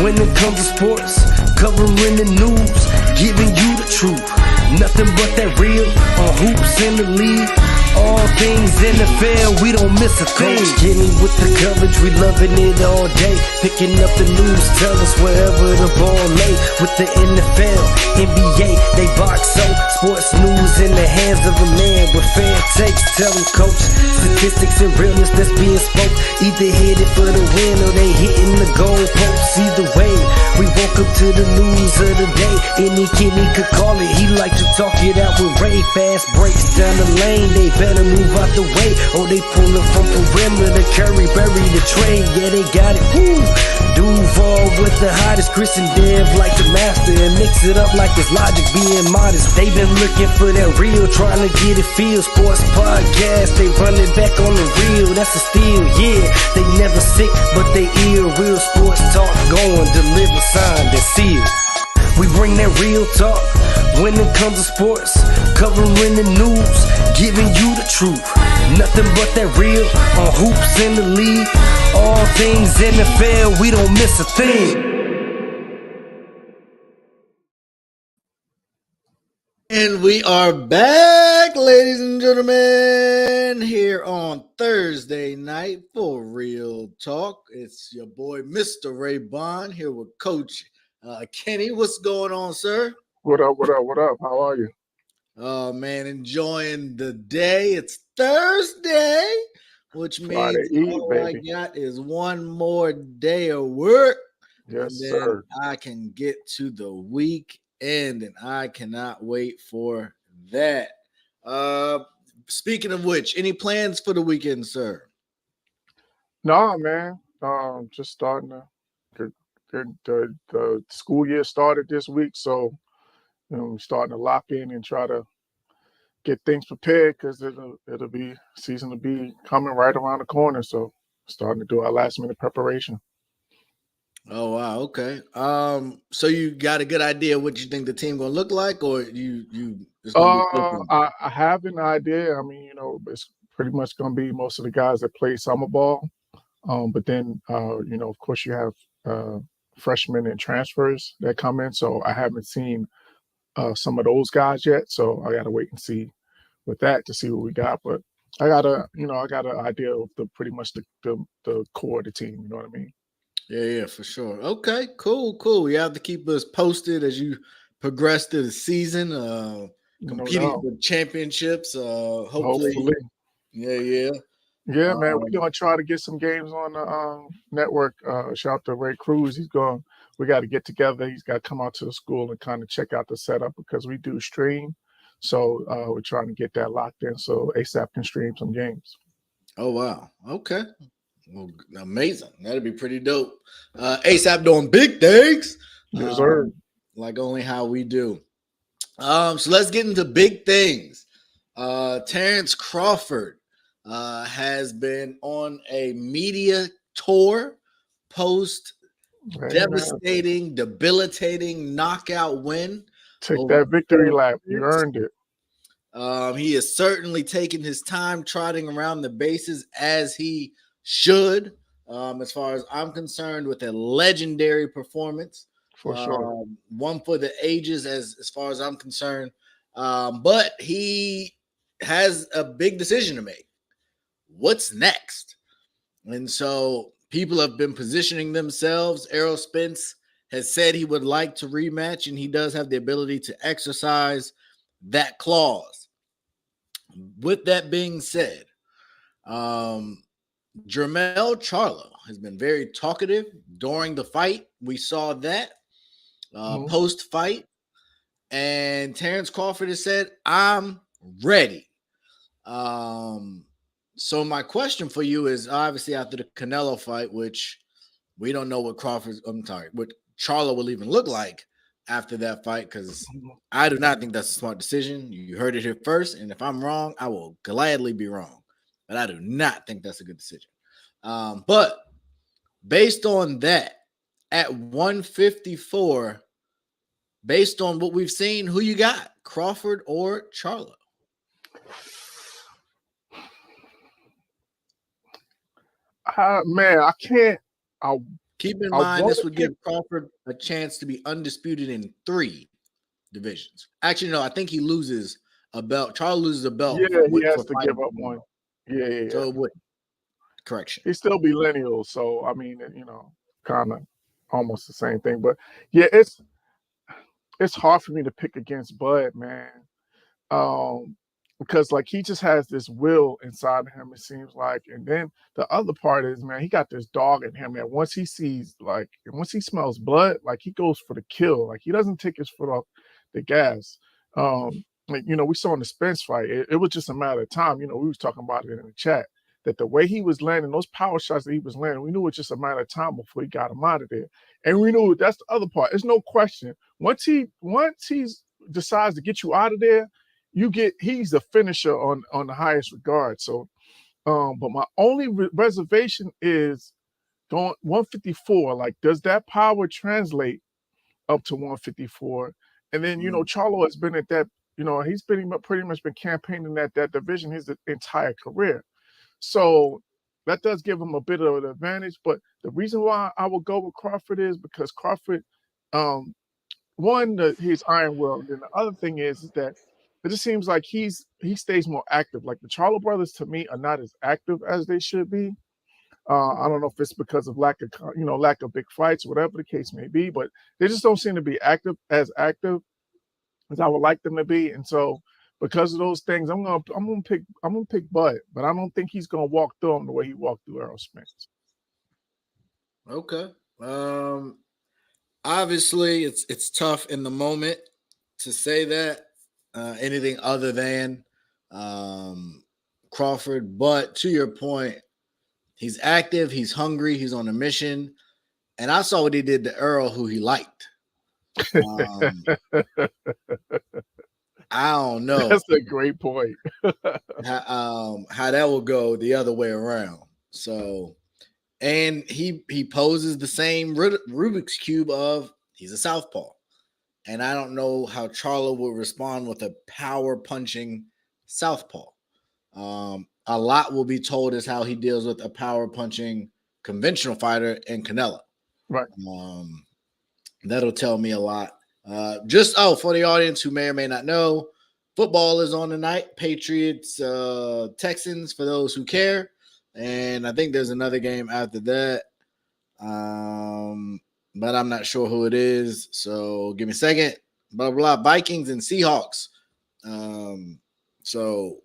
When it comes to sports, covering the news, giving you the truth. Nothing but that real on hoops in the league. All things NFL, we don't miss a thing. Coach getting with the coverage, we loving it all day. Picking up the news, tell us wherever the ball lay. With the NFL, NBA, they box so. Sports news in the hands of a man with fair takes. Tell them, coach, statistics and realness that's being spoke. Either headed for the win or they hitting the goalposts. Either way, we woke up to the news of the day. Any kid he could call it, he like to talk it out with Ray. Fast breaks down the lane, they better move out the way, or they pulling from perimeter. Curry bury the trade, yeah, they got it. Woo! Duval with the hottest, Chris and Dev like the master, and mix it up like it's Logic being modest. They been looking for that real, trying to get it feel. Sports podcast, they run it back on the real. That's a steal, yeah. They never sick, but they ill. Real sports talk going, deliver signed and sealed. We bring that real talk when it comes to sports, covering the news, giving you the truth. Nothing but that real on hoops in the league. All things NFL, we don't miss a thing. And we are back, ladies and gentlemen, here on Thursday night for Real Talk. It's your boy, Mr. Ray Bond, here with Coach Kenny. What's going on, sir? What up? How are you? Oh, man, enjoying the day. It's Thursday, which means all I got is one more day of work. Yes, and then sir. I can get to the weekend, and I cannot wait for that. Speaking of which, any plans for the weekend, sir? No, man. Just starting to the school year started this week, so we're starting to lock in and try to get things prepared because it'll be season to be coming right around the corner. So starting to do our last minute preparation. Oh wow, okay. So you got a good idea what you think the team gonna look like, or you? I have an idea. I mean, it's pretty much gonna be most of the guys that play summer ball. But then of course you have freshmen and transfers that come in. So I haven't seen some of those guys yet. So I gotta wait and see with that to see what we got. But I got an idea of pretty much the core of the team. You know what I mean? Yeah, for sure. Okay, cool. You have to keep us posted as you progress through the season, competing for championships. Hopefully. Yeah. Yeah, man, we're gonna try to get some games on the network. Shout out to Ray Cruz. We got to get together. He's got to come out to the school and kind of check out the setup because we do stream. So we're trying to get that locked in so ASAP can stream some games. Oh wow. Okay. Well, amazing. That'd be pretty dope. ASAP doing big things. Yes, sir. Like only how we do. So let's get into big things. Terrence Crawford has been on a media tour post devastating, debilitating knockout win. Take that victory lap. You earned it. He has certainly taken his time trotting around the bases as he should, as far as I'm concerned, with a legendary performance. For sure. One for the ages as far as I'm concerned. But he has a big decision to make. What's next? And so people have been positioning themselves. Errol Spence has said he would like to rematch, and he does have the ability to exercise that clause. With that being said, Jermell Charlo has been very talkative during the fight. We saw that post-fight. And Terrence Crawford has said, I'm ready. So my question for you is, obviously after the Canelo fight, which we don't know what Charlo will even look like after that fight, because I do not think that's a smart decision. You heard it here first, and if I'm wrong, I will gladly be wrong. But I do not think that's a good decision. But based on that, at 154, based on what we've seen, who you got, Crawford or Charlo? Man, I Keep in I mind, want this to would pick. give Crawford a chance to be undisputed in 3 divisions. Actually, no, I think he loses a belt. Charlo loses a belt Yeah, he has for to give fighting up one. Canelo. Yeah. So it would. Correction. He's still millennial, so I mean, kind of almost the same thing. But yeah, it's hard for me to pick against Bud, man. Because like he just has this will inside of him, it seems like. And then the other part is, man, he got this dog in him. And once he smells blood, like he goes for the kill. Like he doesn't take his foot off the gas. Like, we saw in the Spence fight, it was just a matter of time. We was talking about it in the chat that the way he was landing, those power shots that he was landing, we knew it was just a matter of time before he got him out of there. And we knew that's the other part. There's no question. Once he decides to get you out of there, he's the finisher on the highest regard. So, but my only reservation is going 154. Like, does that power translate up to 154? And then, Charlo has been at that, he's pretty much been campaigning at that division his entire career. So that does give him a bit of an advantage. But the reason why I will go with Crawford is because Crawford, his iron will, and then the other thing is that it just seems like he stays more active. Like the Charlo brothers, to me, are not as active as they should be. I don't know if it's because of lack of big fights, whatever the case may be, but they just don't seem to be active as I would like them to be. And so, because of those things, I'm gonna pick Bud, but I don't think he's gonna walk through him the way he walked through Errol Spence. Okay. Obviously, it's tough in the moment to say that anything other than Crawford. But to your point, he's active, he's hungry, he's on a mission, and I saw what he did to Earl, who he liked. I don't know. That's a great point. how that will go the other way around. So, and he poses the same Rubik's Cube of he's a southpaw. And I don't know how Charlo would respond with a power punching southpaw. A lot will be told as how he deals with a power punching conventional fighter in Canelo. Right. That'll tell me a lot. For the audience who may or may not know, football is on tonight. Patriots, Texans, for those who care. And I think there's another game after that. But I'm not sure who it is. So give me a second. Blah, blah, blah. Vikings and Seahawks. So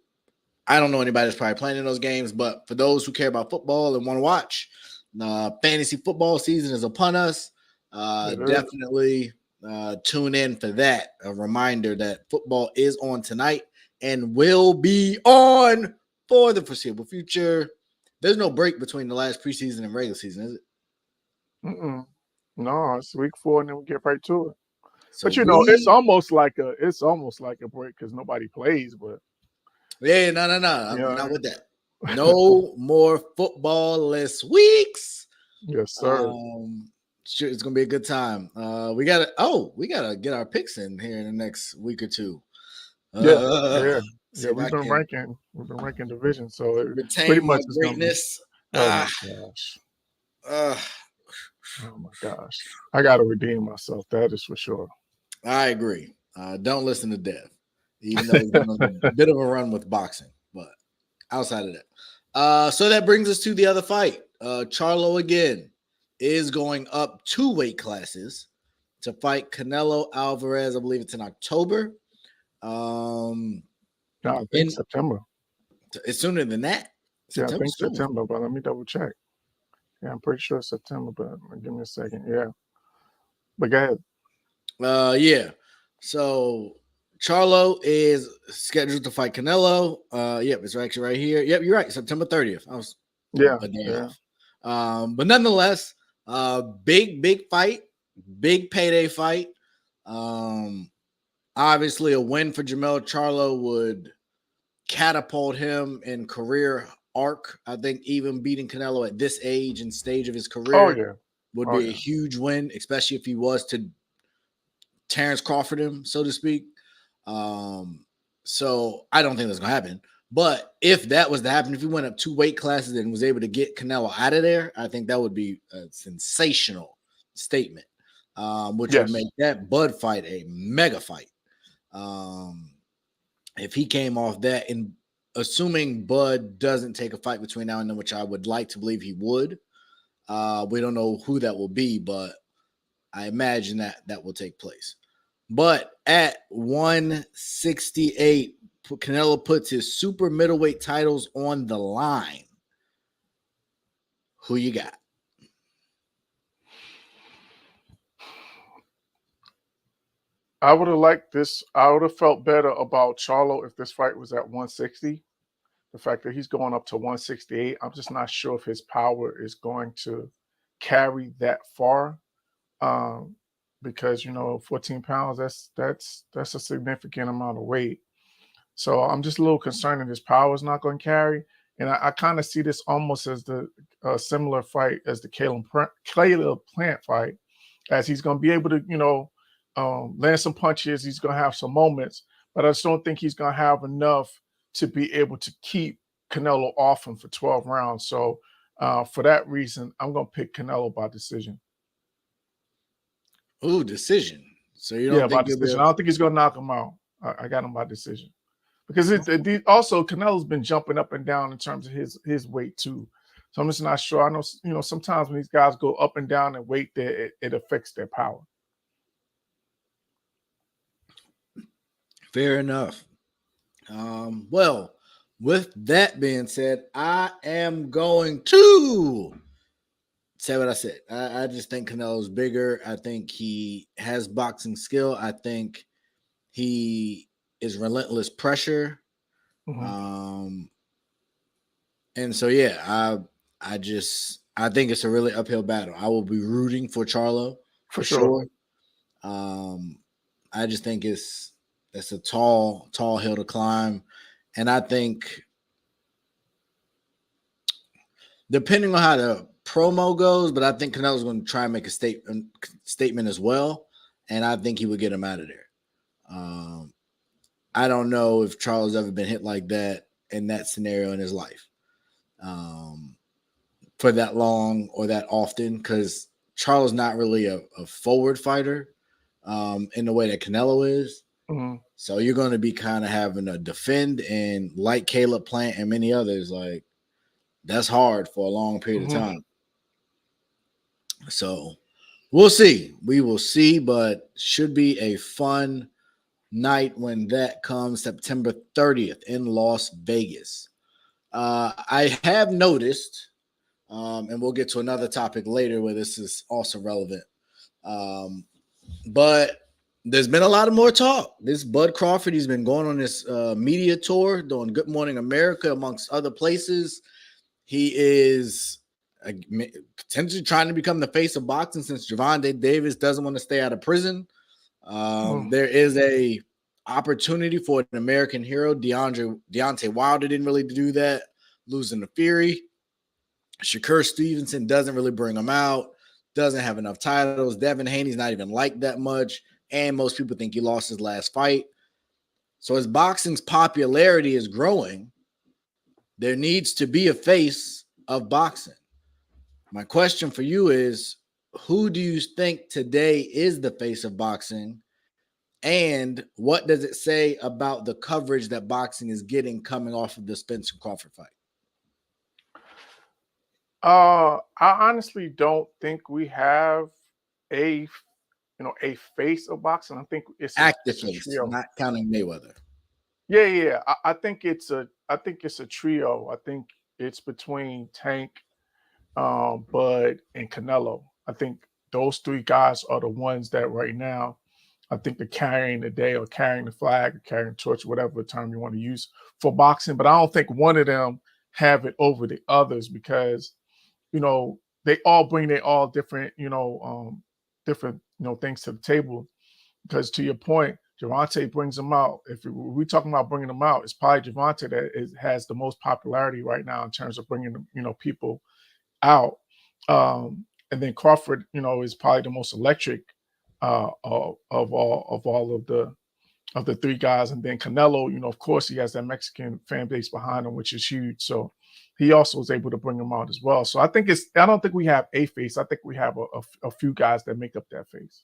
I don't know anybody that's probably playing in those games. But for those who care about football and want to watch, fantasy football season is upon us. Definitely tune in for that. A reminder that football is on tonight and will be on for the foreseeable future. There's no break between the last preseason and regular season, is it? No, it's week 4, and then we get right to it. So but it's almost like a break because nobody plays. But yeah, no, I'm not with that. No more football-less weeks. Yes, sir. Sure, it's gonna be a good time. We gotta get our picks in here in the next week or two. Yeah. We've been ranking division, so it pretty much is greatness. Oh my gosh! I got to redeem myself. That is for sure. I agree. Don't listen to Dev, even though he's on a bit of a run with boxing. But outside of that, so that brings us to the other fight. Charlo again is going up 2 weight classes to fight Canelo Alvarez. I believe it's in October. No, I think September. It's sooner than that. I think September, but let me double check. Yeah, I'm pretty sure it's September, but give me a second. Yeah. But go ahead. Yeah. So Charlo is scheduled to fight Canelo. Yep, it's actually right here. Yep, you're right. September 30th. I was a day off. But nonetheless, big fight, big payday fight. Obviously, a win for Jermell Charlo would catapult him in career arc. I think even beating Canelo at this age and stage of his career would be a huge win, especially if he was to Terrence Crawford him, so to speak. So I don't think that's going to happen. But if that was to happen, if he went up 2 weight classes and was able to get Canelo out of there, I think that would be a sensational statement, which would Yes. make that Bud fight a mega fight. If he came off that, and assuming Bud doesn't take a fight between now and then, which I would like to believe he would, we don't know who that will be, but I imagine that will take place. But at 168, Canelo puts his super middleweight titles on the line. Who you got? I would have liked this. I would have felt better about Charlo if this fight was at 160. The fact that he's going up to 168, I'm just not sure if his power is going to carry that far. Because 14 pounds, that's a significant amount of weight. So I'm just a little concerned that his power is not going to carry. And I kind of see this almost as the similar fight as the Caleb Plant fight, as he's going to be able to, land some punches. He's going to have some moments, but I just don't think he's going to have enough to be able to keep Canelo off him for 12 rounds. So for that reason, I'm going to pick Canelo by decision. Ooh, decision. So you don't by think decision. I don't think he's going to knock him out. I got him by decision. Because also Canelo's been jumping up and down in terms of his weight too. So I'm just not sure. I know, sometimes when these guys go up and down in weight, it affects their power. Fair enough. Well, with that being said, I am going to say what I said. I just think Canelo's bigger. I think he has boxing skill. I think he is relentless pressure. Mm-hmm. And so yeah, I think it's a really uphill battle. I will be rooting for Charlo for sure. I just think it's a tall hill to climb. And I think depending on how the promo goes, but I think Canelo's going to try and make a statement as well. And I think he would get him out of there. I don't know if Charlo's ever been hit like that in that scenario in his life for that long or that often, because Charlo's not really a forward fighter in the way that Canelo is. Mm-hmm. So you're going to be kind of having to defend, and like Caleb Plant and many others, like that's hard for a long period of time. So we'll see. We will see, but should be a fun night when that comes, September 30th in Las Vegas. I have noticed, and we'll get to another topic later where this is also relevant, but there's been a lot of more talk. This Bud Crawford, he's been going on this media tour, doing Good Morning America, amongst other places. He is potentially trying to become the face of boxing since Gervonta Davis doesn't want to stay out of prison. There is a opportunity for an American hero. Deontay Wilder didn't really do that, losing to Fury. Shakur Stevenson doesn't really bring him out, doesn't have enough titles. Devin Haney's not even liked that much, and most people think he lost his last fight. So as boxing's popularity is growing, there needs to be a face of boxing. My question for you is, who do you think today is the face of boxing? And what does it say about the coverage that boxing is getting coming off of the Spencer Crawford fight? I honestly don't think we have a face of boxing. I think it's active face, not counting Mayweather. Yeah. I think it's a trio. I think it's between Tank, Bud, and Canelo. I think those three guys are the ones that right now I think they're carrying the day, or carrying the flag, or carrying the torch, whatever term you want to use for boxing. But I don't think one of them have it over the others, because they all bring their all different different things to the table. Because to your point, Gervonta brings them out. If we're talking about bringing them out, it's probably Gervonta that has the most popularity right now in terms of bringing people out. And then Crawford, is probably the most electric of all of the of the three guys. And then Canelo, you know, of course, he has that Mexican fan base behind him, which is huge. So he also was able to bring him out as well. So I don't think we have a face. I think we have a few guys that make up that face.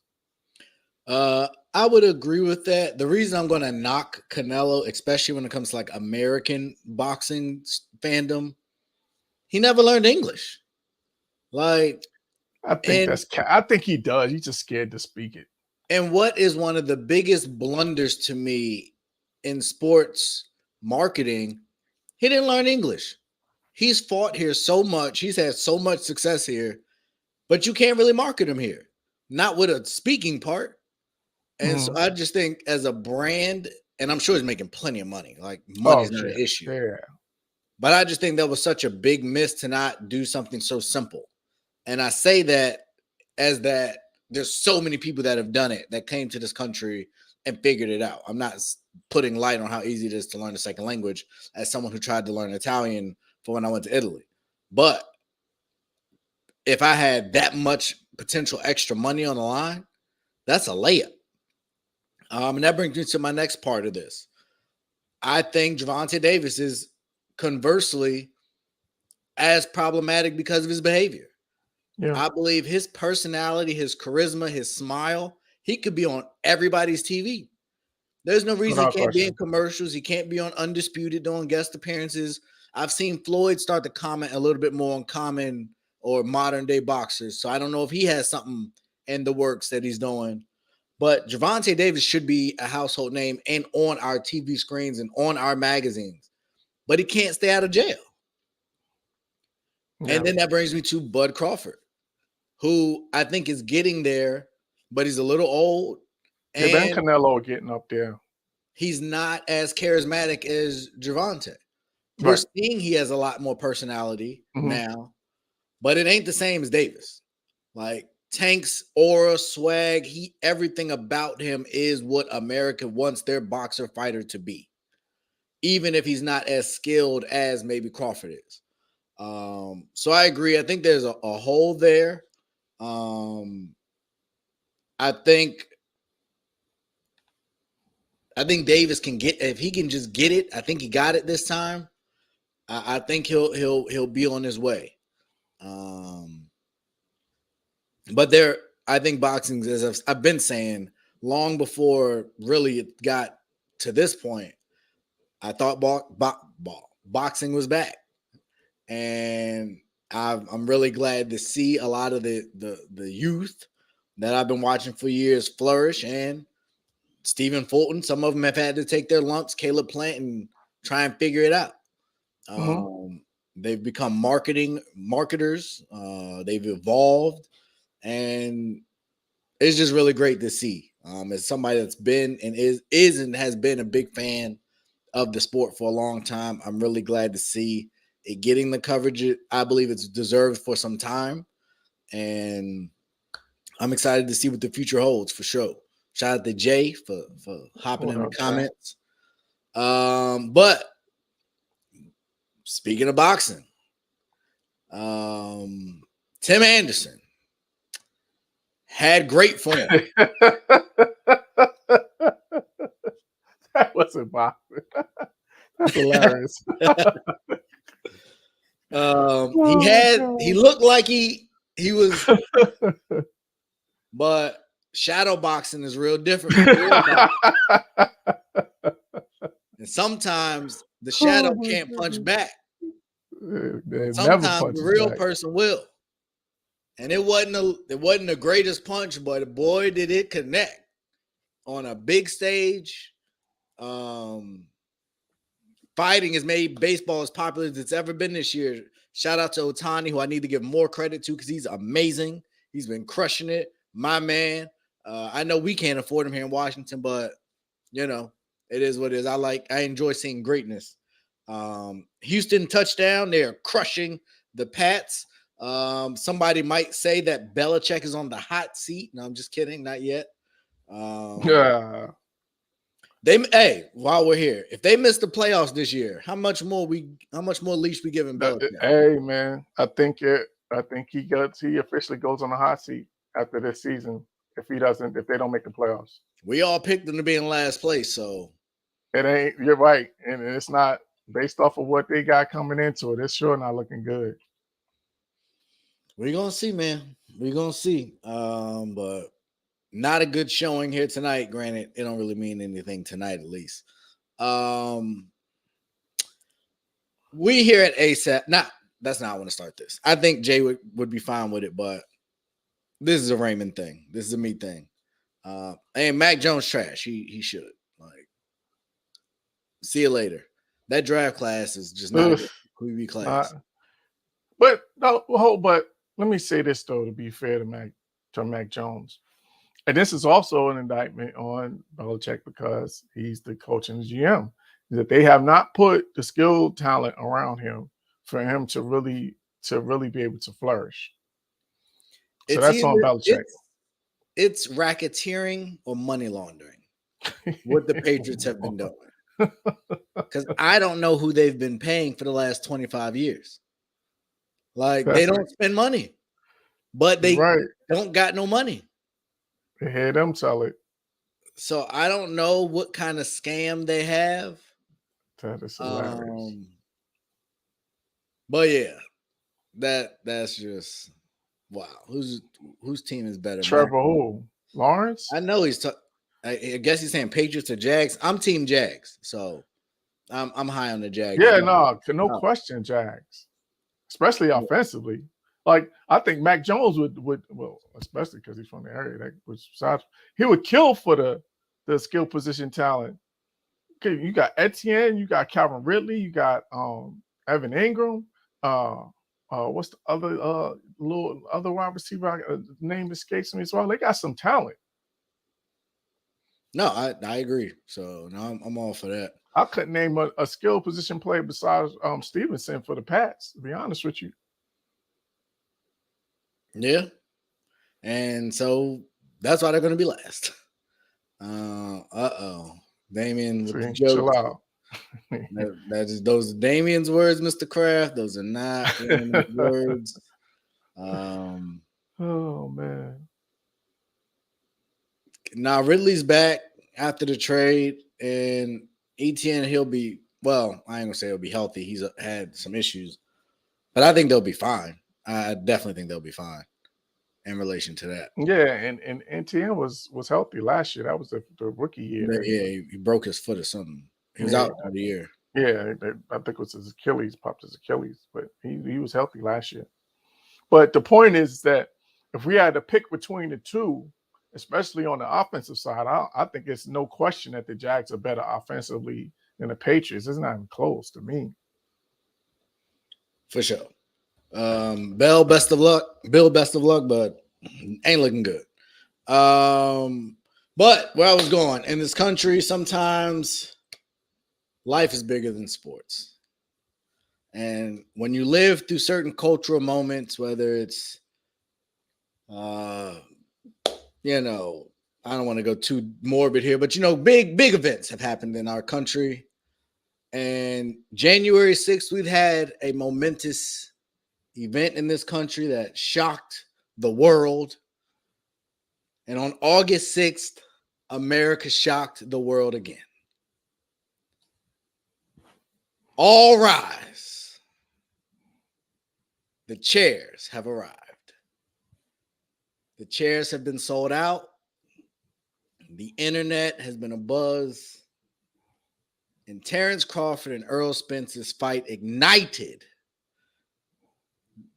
I would agree with that. The reason I'm going to knock Canelo, especially when it comes to like American boxing fandom, he never learned English. Like, I think he does. He's just scared to speak it. And what is one of the biggest blunders to me in sports marketing? He didn't learn English. He's fought here so much. He's had so much success here, but you can't really market him here. Not with a speaking part. And so I just think as a brand, and I'm sure he's making plenty of money. Like money's not an issue. Yeah. But I just think that was such a big miss to not do something so simple. And I say that as that there's so many people that have done it, that came to this country and figured it out. I'm not putting light on how easy it is to learn a second language as someone who tried to learn Italian for when I went to Italy. But if I had that much potential extra money on the line, that's a layup. And that brings me to my next part of this. I think Gervonta Davis is conversely as problematic because of his behavior. Yeah. I believe his personality, his charisma, his smile, he could be on everybody's TV. There's no reason he can't be in commercials. He can't be on Undisputed doing guest appearances. I've seen Floyd start to comment a little bit more on common or modern day boxers. So I don't know if he has something in the works that he's doing. But Gervonta Davis should be a household name and on our TV screens and on our magazines. But he can't stay out of jail. Yeah. And then that brings me to Bud Crawford, who I think is getting there, but he's a little old. And then Canelo getting up there. He's not as charismatic as Gervonta. We're seeing he has a lot more personality now, but it ain't the same as Davis. Like Tank's aura, swag, everything about him is what America wants their boxer fighter to be, even if he's not as skilled as maybe Crawford is. So I agree. I think there's a hole there. I think Davis can get, if he can just get it. I think he got it this time. I think he'll be on his way. But I think boxing, as I've been saying, long before really it got to this point, I thought boxing was back. And I'm really glad to see a lot of the youth that I've been watching for years flourish. And Stephen Fulton, some of them have had to take their lumps, Caleb Plant, and try and figure it out. They've become marketers. They've evolved. And it's just really great to see. As somebody that's been and is and has been a big fan of the sport for a long time, I'm really glad to see it getting the coverage I believe it's deserved for some time. And I'm excited to see what the future holds for sure. Shout out to Jay for hopping in the comments. But speaking of boxing, Tim Anderson had great form. That wasn't boxing. That's hilarious. He looked like he was, but shadow boxing is real different. And sometimes the shadow can't punch back. Sometimes the real person will. And it wasn't the greatest punch, but boy, did it connect on a big stage. Fighting has made baseball as popular as it's ever been this year. Shout out to Ohtani, who I need to give more credit to because he's amazing. He's been crushing it. My man. I know we can't afford him here in Washington, but you know, it is what it is. I enjoy seeing greatness. Houston touchdown. They're crushing the Pats. Somebody might say that Belichick is on the hot seat. No, I'm just kidding. Not yet. While we're here, if they miss the playoffs this year, how much more leash we giving Belichick? Hey man, I think he officially goes on the hot seat after this season. if they don't make the playoffs. We all picked them to be in last place, so it ain't. You're right, and it's not based off of what they got coming into it. It's sure not looking good. We're gonna see, man. We're gonna see. But not a good showing here tonight. Granted, it don't really mean anything tonight, at least. We here at ASAP. That's not how I want to start this. I think Jay would be fine with it, but this is a Raymond thing. This is a me thing. And Mac Jones trash. He should. Like, see you later. That draft class is just not a QB class. But let me say this though, to be fair to Mac Jones. And this is also an indictment on Belichick because he's the coach and the GM. That they have not put the skilled talent around him for him to really be able to flourish. So that's on Belichick. It's racketeering or money laundering. What the Patriots have been doing. Because I don't know who they've been paying for the last 25 years. Like, they don't spend money, but they don't got no money. They hear them tell it. So I don't know what kind of scam they have. That is hilarious. But yeah, that's just wow. Whose team is better? Trevor who? Lawrence? I know I guess he's saying Patriots or Jags. I'm team Jags, so I'm high on the Jags. Yeah, no question, Jags. Especially offensively. Like, I think Mac Jones would well, especially because he's from the area, he would kill for the skill position talent. Okay, you got Etienne, you got Calvin Ridley, you got Evan Ingram. What's the other wide receiver? Name escapes me as well. They got some talent. No, I agree. So no, I'm all for that. I couldn't name a skill position player besides Stevenson for the Pats, to be honest with you. Yeah. And so that's why they're going to be last. Damien with the joke. Chill out. Those are Damien's words, Mr. Kraft. Those are not words. Oh, man. Now, Ridley's back after the trade, and Etienne, he'll be, well, I ain't going to say he'll be healthy. He's had some issues, but I think they'll be fine. I definitely think they'll be fine in relation to that. Yeah, and Etienne was healthy last year. That was the rookie year. Yeah, he broke his foot or something. He was out for the year. Yeah, I think it was his Achilles, popped his Achilles, but he was healthy last year. But the point is that if we had to pick between the two, especially on the offensive side, I think it's no question that the Jags are better offensively than the Patriots. It's not even close to me. For sure. Bill, best of luck, but ain't looking good. But where I was going, in this country, sometimes life is bigger than sports. And when you live through certain cultural moments, whether it's, I don't want to go too morbid here, but, big events have happened in our country. And January 6th, we've had a momentous event in this country that shocked the world. And on August 6th, America shocked the world again. All rise. The chairs have arrived. The chairs have been sold out. The internet has been abuzz. And Terrence Crawford and Errol Spence's fight ignited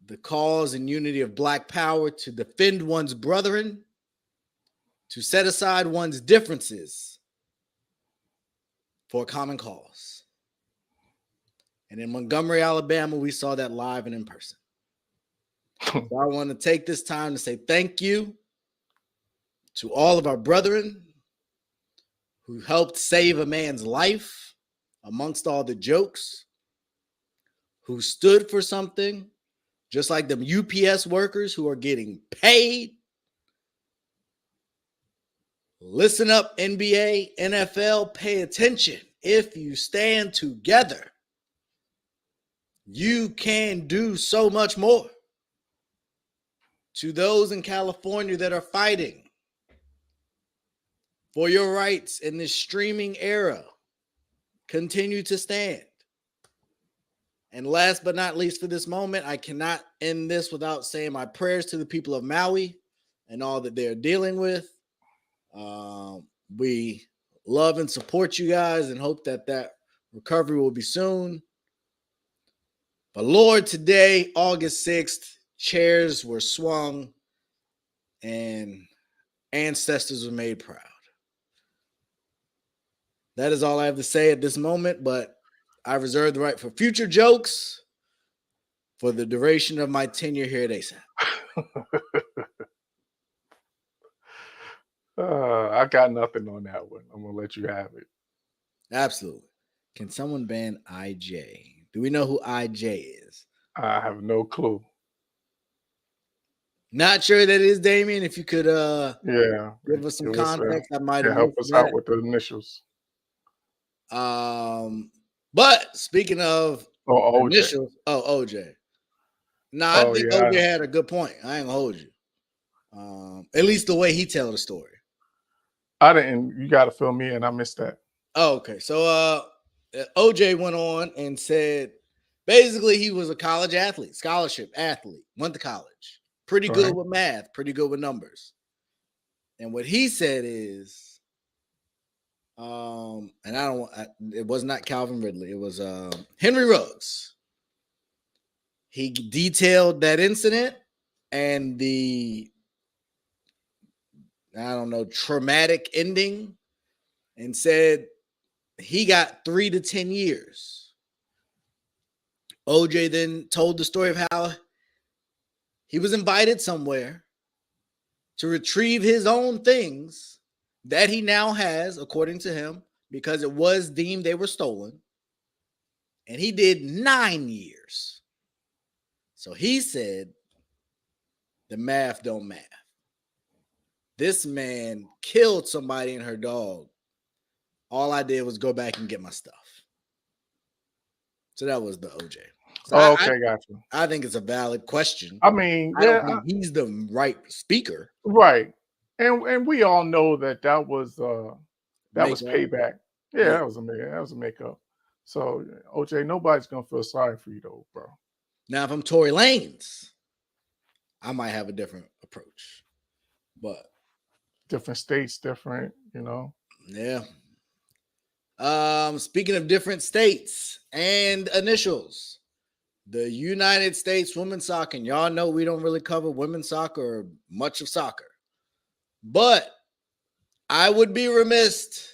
the cause and unity of Black power to defend one's brethren, to set aside one's differences for a common cause. And in Montgomery, Alabama, we saw that live and in person. So I want to take this time to say thank you to all of our brethren who helped save a man's life amongst all the jokes, who stood for something, just like them UPS workers who are getting paid. Listen up, NBA, NFL, pay attention. If you stand together, you can do so much more. To those in California that are fighting for your rights in this streaming era continue to stand. And last but not least for this moment, I cannot end this without saying my prayers to the people of Maui and all that they're dealing with. We love and support you guys and hope that recovery will be soon. But Lord, today, August 6th, chairs were swung and ancestors were made proud. That is all I have to say at this moment, but I reserve the right for future jokes for the duration of my tenure here at ASAP. I got nothing on that one. I'm gonna let you have it. Absolutely. Can someone ban IJ? Do we know who IJ is? I have no clue. Not sure that it is Damien. If you could give us some context, I might have help us out with the initials. But speaking of initials, OJ. No, I think OJ had a good point. I ain't gonna hold you. At least the way he tells the story. I didn't. You got to fill me in. I missed that. Oh, okay. So OJ went on and said basically he was a college athlete, scholarship athlete, went to college, pretty good with math, pretty good with numbers. And what he said is, and it was not Calvin Ridley, it was Henry Ruggs. He detailed that incident and the traumatic ending and said he got 3 to 10 years. OJ then told the story of how he was invited somewhere to retrieve his own things that he now has, according to him, because it was deemed they were stolen. And he did 9 years. So he said the math don't math. This man killed somebody and her dog. All I did was go back and get my stuff. So that was the OJ. So gotcha. I think it's a valid question. I mean, I don't think he's the right speaker. Right. And we all know that was payback. Yeah, that was a makeup. So OJ, nobody's gonna feel sorry for you though, bro. Now, if I'm Tory Lanez, I might have a different approach. But different states, different, Yeah. Speaking of different states and initials, the United States women's soccer, and y'all know we don't really cover women's soccer or much of soccer, but I would be remiss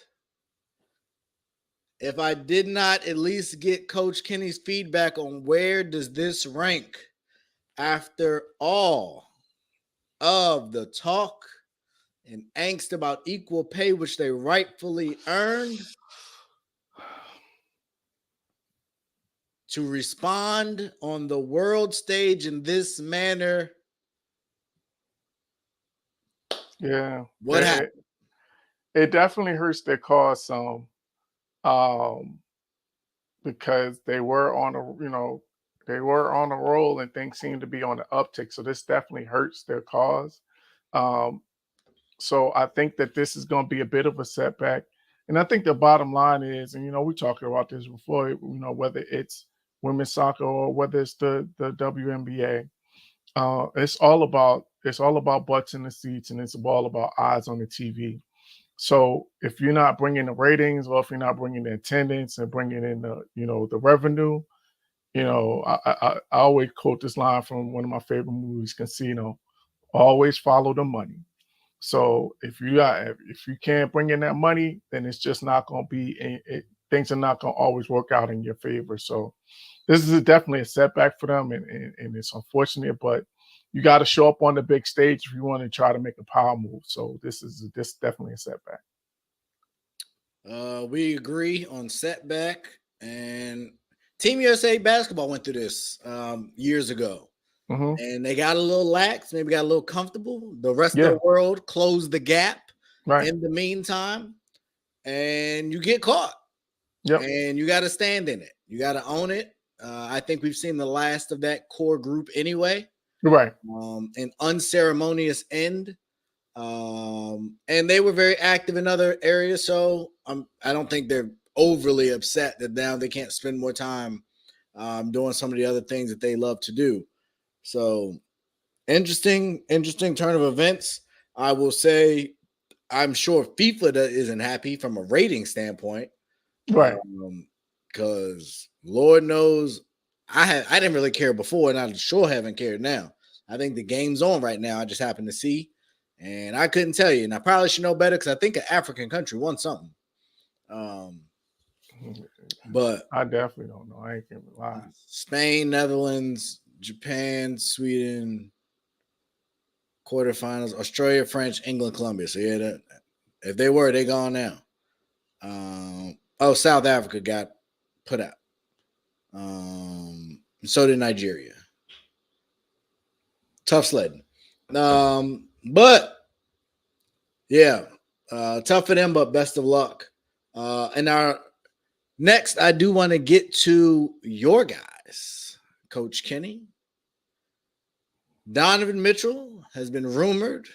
if I did not at least get Coach Kenny's feedback on where does this rank after all of the talk and angst about equal pay, which they rightfully earned. To respond on the world stage in this manner. Yeah. What happened? It definitely hurts their cause some, because they were on a roll and things seem to be on the uptick. So this definitely hurts their cause. So I think that this is going to be a bit of a setback. And I think the bottom line is, and we talked about this before, whether it's women's soccer or whether it's the WNBA, it's all about butts in the seats, and it's all about eyes on the TV. So if you're not bringing the ratings, or if you're not bringing the attendance and bringing in the revenue, I always quote this line from one of my favorite movies, Casino: always follow the money. So if you can't bring in that money, then it's just not going to be things are not going to always work out in your favor. So this is definitely a setback for them, and it's unfortunate, but you got to show up on the big stage if you want to try to make a power move. So this is definitely a setback. We agree on setback, and Team USA basketball went through this years ago. And they got a little lax, maybe got a little comfortable. The rest of the world closed the gap in the meantime, and you get caught. And you got to stand in it. You got to own it. I think we've seen the last of that core group anyway. Right. An unceremonious end. And and they were very active in other areas. So I don't think they're overly upset that now they can't spend more time doing some of the other things that they love to do. So interesting turn of events. I will say, I'm sure FIFA isn't happy from a rating standpoint, Right. Because Lord knows I didn't really care before, and I sure haven't cared now. I think the game's on right now. I just happen to see, and I couldn't tell you. And I probably should know better because I think an African country won something. But I definitely don't know. I ain't gonna lie. Spain, Netherlands, Japan, Sweden, quarterfinals, Australia, French, England, Colombia. So yeah, if they were, they gone now. South Africa got put out. So did Nigeria. Tough sledding. But yeah, tough for them, but best of luck. And our next, I do want to get to your guys, Coach Kenny. Donovan Mitchell has been rumored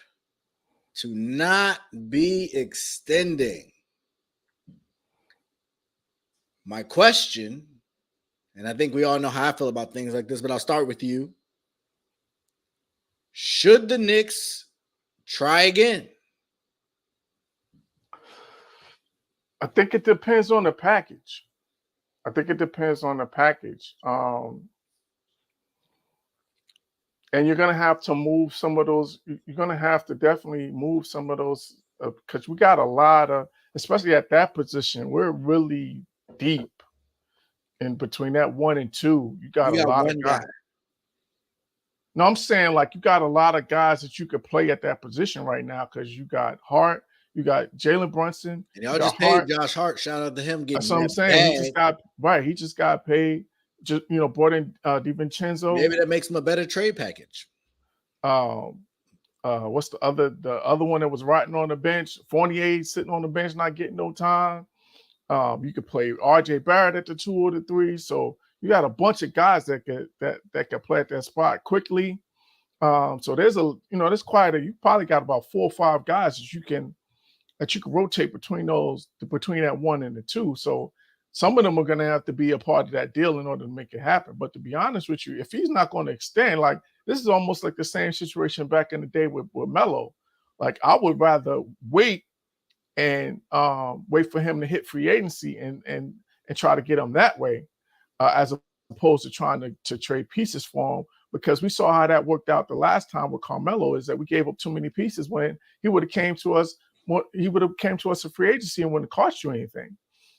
to not be extending. My question, and I think we all know how I feel about things like this, but I'll start with you. Should the Knicks try again? I think it depends on the package. And you're going to have to move some of those. You're going to have to definitely move some of those because we got a lot of, especially at that position, we're really deep in between that 1 and 2. You got a lot of guys. No, I'm saying like you got a lot of guys that you could play at that position right now because you got Hart, you got Jalen Brunson. And y'all just paid Josh Hart. Shout out to him. That's what I'm saying. He just got paid. Just brought in DiVincenzo. Maybe that makes him a better trade package. What's the other one that was rotting on the bench? Fournier sitting on the bench, not getting no time. You could play RJ Barrett at the 2 or the 3. So you got a bunch of guys that could play at that spot quickly. So there's you probably got about 4 or 5 guys that you can rotate between that 1 and the 2. So some of them are going to have to be a part of that deal in order to make it happen. But to be honest with you, if he's not going to extend, like this is almost like the same situation back in the day with Melo. Like I would rather wait and wait for him to hit free agency and try to get him that way, as opposed to trying to trade pieces for him. Because we saw how that worked out the last time with Carmelo, is that we gave up too many pieces when he would have came to us. A free agency and wouldn't cost you anything.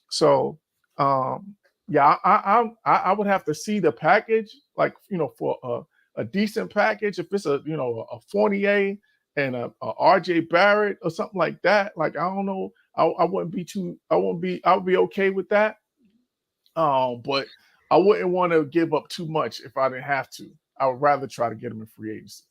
So I would have to see the package, like for a decent package. If it's a Fournier and a RJ Barrett or something like that, like I don't know, I would be okay with that. But I wouldn't want to give up too much if I didn't have to. I would rather try to get him in free agency.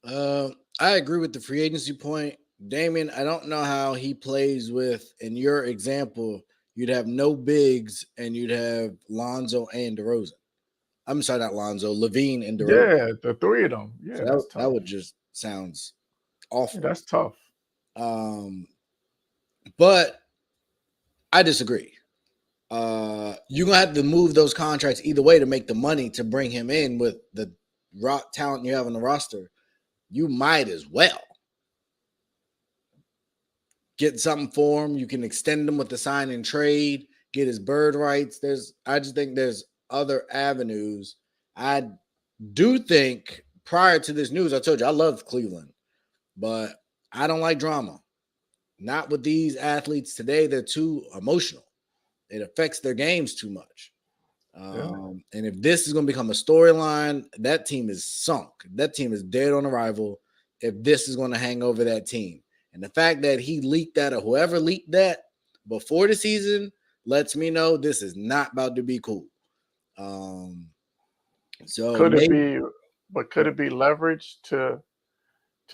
I agree with the free agency point. Damian, I don't know how he plays with, in your example, you'd have no bigs and you'd have Lonzo and DeRozan. I'm sorry, not Lonzo, Levine and DeRozan. Yeah, the 3 of them. Yeah, so that would just sounds awful. Yeah, that's tough. But I disagree. You're going to have to move those contracts either way to make the money to bring him in with the talent you have on the roster. You might as well get something for him. You can extend him with the sign and trade, get his bird rights. I just think there's other avenues. I do think prior to this news, I told you I love Cleveland, but I don't like drama. Not with these athletes today. They're too emotional. It affects their games too much. And if this is going to become a storyline, that team is sunk. That team is dead on arrival if this is going to hang over that team. And the fact that he leaked that, or whoever leaked that before the season, lets me know this is not about to be cool. So could it be leverage to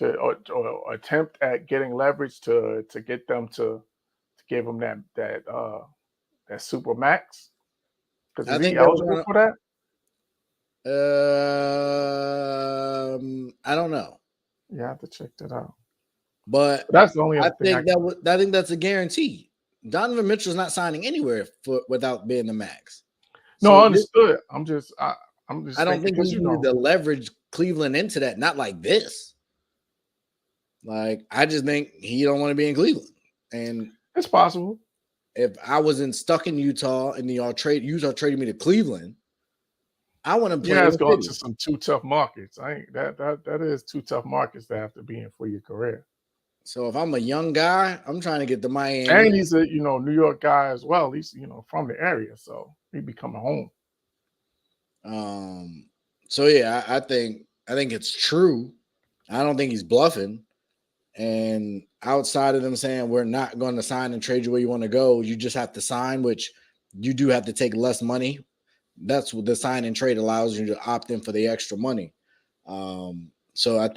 or attempt at getting leverage to get them to give them that super max? Because is he eligible for that? I don't know. You have to check that out. But that's the only I other thing. I think that's a guarantee. Donovan Mitchell's not signing anywhere without being the max. No, So I understood. I'm just I don't think because he needed to leverage Cleveland into that. Not like this. Like, I just think he don't want to be in Cleveland. And it's possible. If I wasn't stuck in Utah and Utah traded me to Cleveland, I want to play. Yeah, it's going to some two tough markets. I ain't that is two tough markets to have to be in for your career. So if I'm a young guy, I'm trying to get to Miami. And he's a New York guy as well. He's from the area, so he be coming home. So yeah, I think it's true. I don't think he's bluffing. And outside of them saying we're not going to sign and trade you where you want to go, you just have to sign, which you do have to take less money. That's what the sign and trade allows you to opt in for the extra money. So I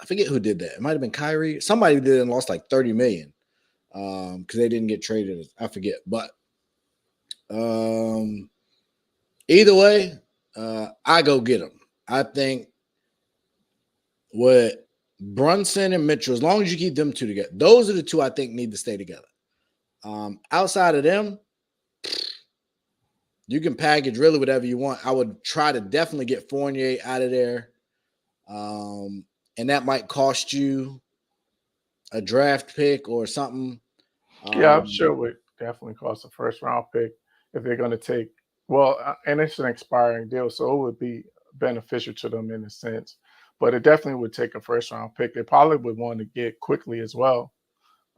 forget who did that. It might have been Kyrie. Somebody did and lost like $30 million because they didn't get traded. I forget. But either way, I go get them. I think what Brunson and Mitchell, as long as you keep them two together, those are the two I think need to stay together. Outside of them, you can package really whatever you want. I would try to definitely get Fournier out of there. And that might cost you a draft pick or something. Yeah, I'm sure it would definitely cost a first-round pick if they're going to take – well, and it's an expiring deal, so it would be beneficial to them in a sense. But it definitely would take a first-round pick. They probably would want to get quickly as well.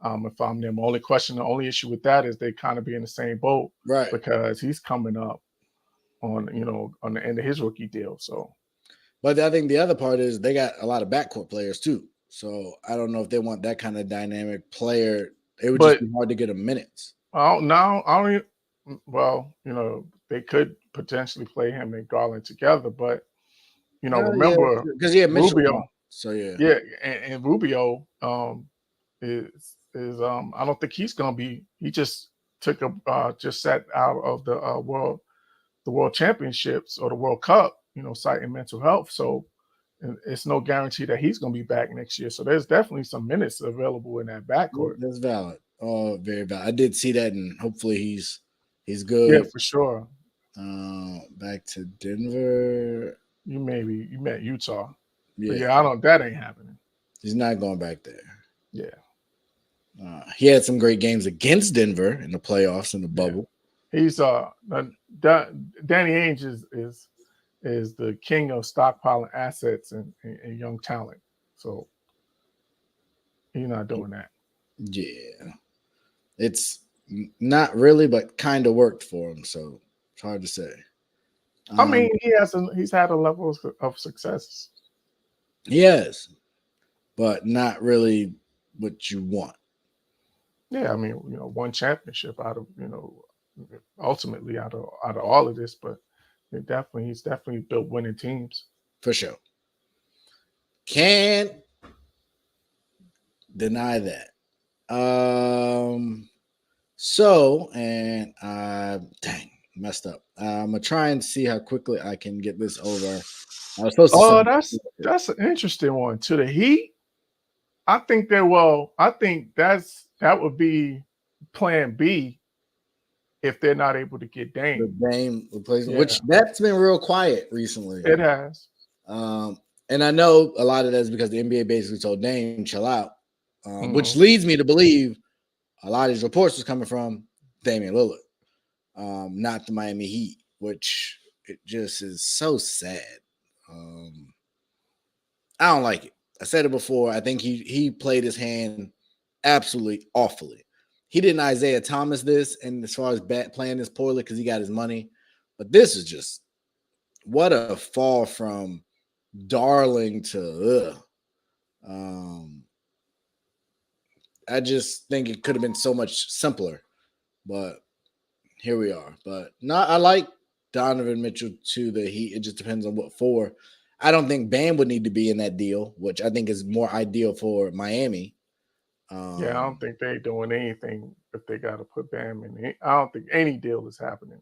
If I'm them, the only issue with that is they kind of be in the same boat, right? Because he's coming up on the end of his rookie deal. So, but I think the other part is they got a lot of backcourt players too. So I don't know if they want that kind of dynamic player. It would just be hard to get him minutes. They could potentially play him and Garland together, but remember because Rubio. So yeah, and Rubio is I don't think he's gonna be. He just took just sat out of the World Championships or the World Cup, citing mental health. So it's no guarantee that he's gonna be back next year. So there's definitely some minutes available in that backcourt. That's valid. Oh, very valid. I did see that, and hopefully he's good. Yeah, for sure. Back to Denver. You met Utah. Yeah, that ain't happening. He's not going back there. Yeah. He had some great games against Denver in the playoffs in the bubble. Yeah. He's Danny Ainge is the king of stockpiling assets and young talent. So he's not doing that. Yeah. It's not really, but kind of worked for him. So it's hard to say. I mean, he's had a level of success. He has, but not really what you want. Yeah, I mean, one championship out of ultimately out of all of this, but he's definitely built winning teams for sure. Can't deny that. So, and messed up. I'm gonna try and see how quickly I can get this over. I was supposed to that's an interesting one. To the Heat, I think that would be plan B if they're not able to get Dame. The Dame replacement, which that's been real quiet recently. It has. And I know a lot of that is because the NBA basically told Dame, chill out, which leads me to believe a lot of these reports was coming from Damian Lillard, not the Miami Heat, which it just is so sad. I don't like it. I said it before. I think he played his hand absolutely awfully. He didn't Isaiah Thomas this, and as far as playing this poorly because he got his money. But this is just what a fall from darling to I just think it could have been so much simpler. But here we are. But I like Donovan Mitchell to the Heat. It just depends on what for. I don't think Bam would need to be in that deal, which I think is more ideal for Miami. I don't think they're doing anything if they got to put Bam in. I don't think any deal is happening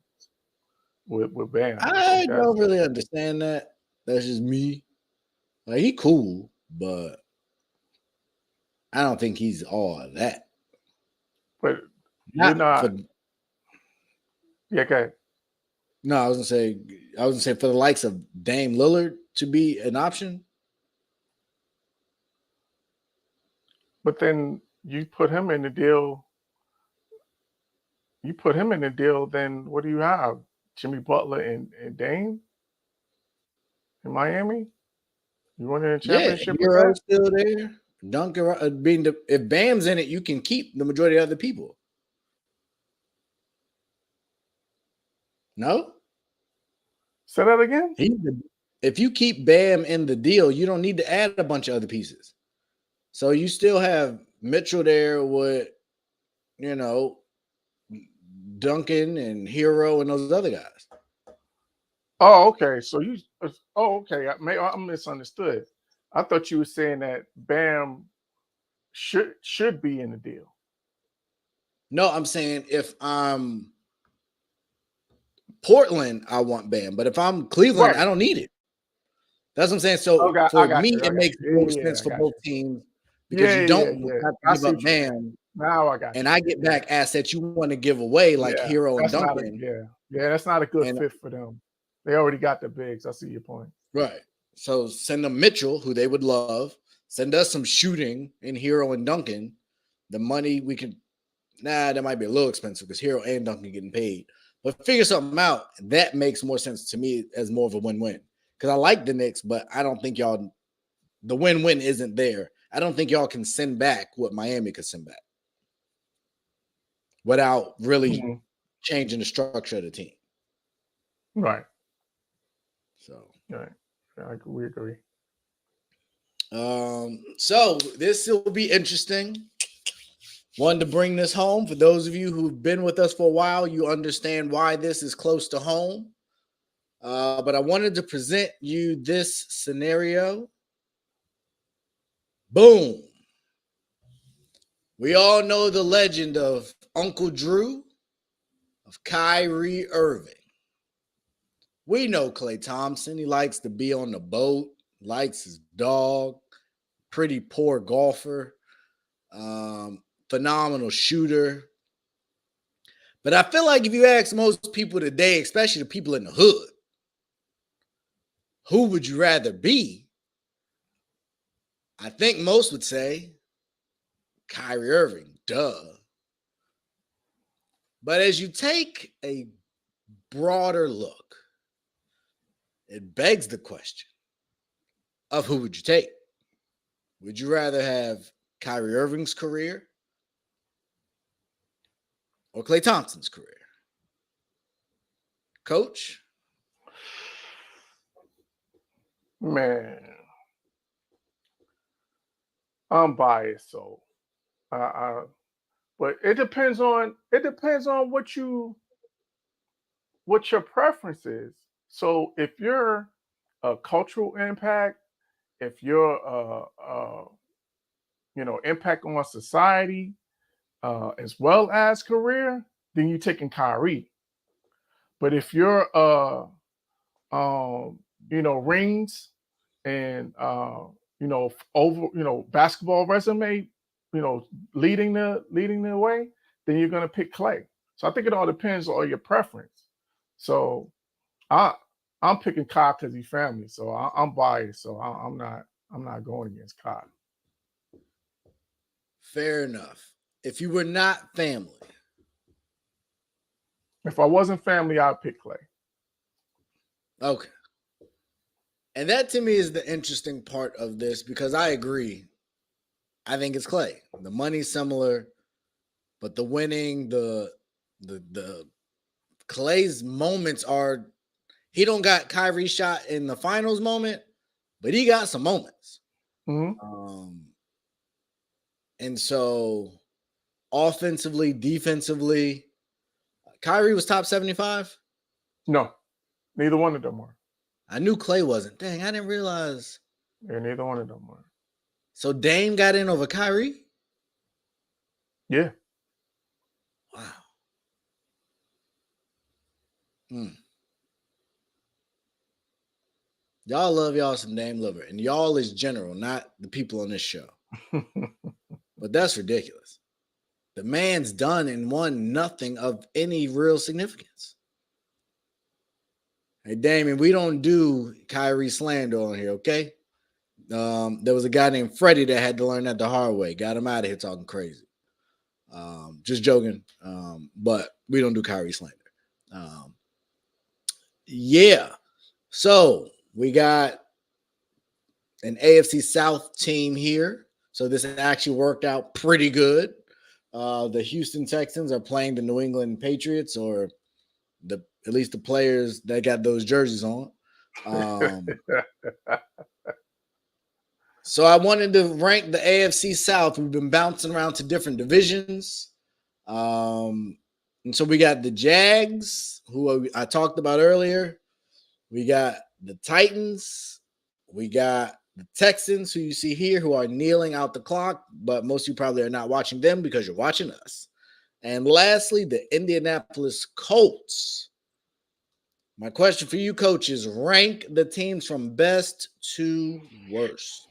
with Bam. I don't really understand that. That's just me. Like, he cool, but I don't think he's all of that. But you're not. Yeah, okay. No, I was gonna say for the likes of Dame Lillard to be an option. But then you put him in the deal. Then what do you have? Jimmy Butler and Dame in Miami? You winning a championship with Hero's that? still there. Duncan if Bam's in it, you can keep the majority of other people. No? Say that again? If you keep Bam in the deal, you don't need to add a bunch of other pieces. So you still have Mitchell there with, Duncan and Hero and those other guys. Oh, okay. So okay. I misunderstood. I thought you were saying that Bam should be in the deal. No, I'm saying if I'm Portland, I want Bam. But if I'm Cleveland, Right. I don't need it. That's what I'm saying. So for me, it makes more sense for both teams because you don't have to give up Bam. Now I got you. And I get back assets you want to give away, like Hero and Duncan. That's not a good fit for them. They already got the bigs. I see your point. Right. So send them Mitchell, who they would love. Send us some shooting in Hero and Duncan. The money we can. That might be a little expensive because Hero and Duncan getting paid. But figure something out. That makes more sense to me as more of a win-win. Because I like the Knicks, but I don't think the win-win isn't there. I don't think y'all can send back what Miami could send back without really changing the structure of the team. Right. So, right. We agree. So this will be interesting. Wanted to bring this home. For those of you who've been with us for a while, you understand why this is close to home. But I wanted to present you this scenario. Boom. We all know the legend of Uncle Drew, of Kyrie Irving. We know Klay Thompson. He likes to be on the boat, likes his dog, pretty poor golfer, phenomenal shooter. But I feel like if you ask most people today, especially the people in the hood, who would you rather be? I think most would say Kyrie Irving, duh. But as you take a broader look, it begs the question of who would you take? Would you rather have Kyrie Irving's career or Klay Thompson's career? Coach? Man, I'm biased, so but it depends on what your preference is. So if you're a cultural impact, if you're impact on society as well as career, then you're taking Kyrie. But if you're rings and basketball resume, leading the way, then you're gonna pick Klay. So I think it all depends on your preference. So I'm picking Kai because he's family. So I'm biased. So I'm not going against Kai. Fair enough. If you were not family. If I wasn't family, I'd pick Klay. Okay. And that to me is the interesting part of this because I agree. I think it's Klay. The money's similar, but the winning, the Klay's moments are, he don't got Kyrie shot in the finals moment, but he got some moments. Mm-hmm. And so offensively, defensively, Kyrie was top 75? No, neither one of them were. I knew Klay wasn't. Dang, I didn't realize. Yeah, neither one of them were. So Dame got in over Kyrie? Yeah. Wow. Y'all love y'all some Dame Lillard. And y'all is general, not the people on this show. but that's ridiculous. The man's done and won nothing of any real significance. Hey, Damien, we don't do Kyrie slander on here, okay? There was a guy named Freddie that had to learn that the hard way. Got him out of here talking crazy. Just joking. But we don't do Kyrie slander. Yeah. So we got an AFC South team here. So this actually worked out pretty good. The Houston Texans are playing the New England Patriots, or at least the players that got those jerseys on. So I wanted to rank the AFC South. We've been bouncing around to different divisions. And so we got the Jags, who I talked about earlier. We got the Titans. We got the Texans, who you see here, who are kneeling out the clock, but most of you probably are not watching them because you're watching us. And lastly, the Indianapolis Colts. My question for you, coach, is rank the teams from best to worst.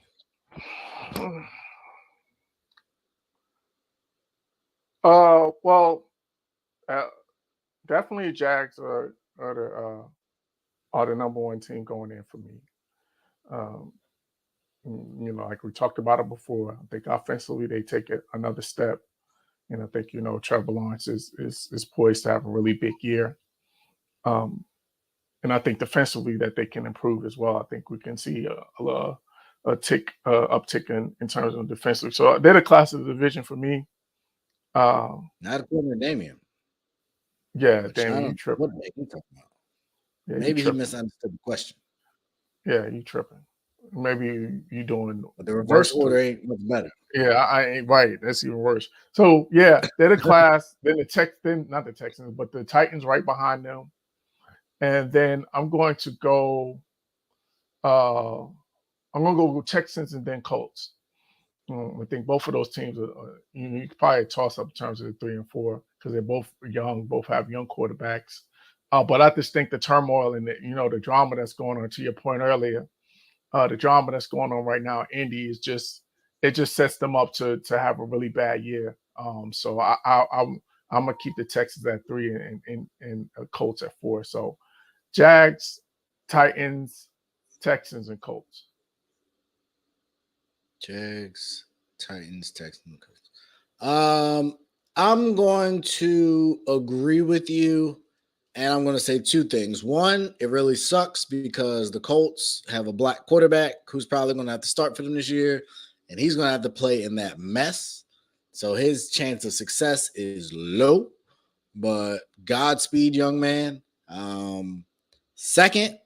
Definitely Jags are the number one team going in for me. Like we talked about it before, I think offensively they take it another step. And I think, Trevor Lawrence is poised to have a really big year. And I think defensively that they can improve as well. I think we can see a uptick in terms of defensively. So they're the class of the division for me. Not according to Damien. Yeah, Damien, you tripping. What are you talking about? Yeah, maybe he misunderstood the question. Yeah, you tripping. Maybe you doing. But the reverse order ain't much better. Yeah, I ain't right. That's even worse. So yeah, they're the class. Then not the Texans, but the Titans right behind them. And then I'm going to go Texans and then Colts. I think both of those teams you could probably toss up in terms of the 3 and 4 because they're both young, both have young quarterbacks. But I just think the turmoil and the drama that's going on, to your point earlier, the drama that's going on right now, Indy is just sets them up to have a really bad year. So I'm gonna keep the Texans at 3 and Colts at 4. So Jags, Titans, Texans, and Colts. Jags, Titans, Texans, Colts. I'm going to agree with you, and I'm going to say 2 things. One, it really sucks because the Colts have a black quarterback who's probably going to have to start for them this year, and he's going to have to play in that mess. So his chance of success is low, but Godspeed, young man. Second,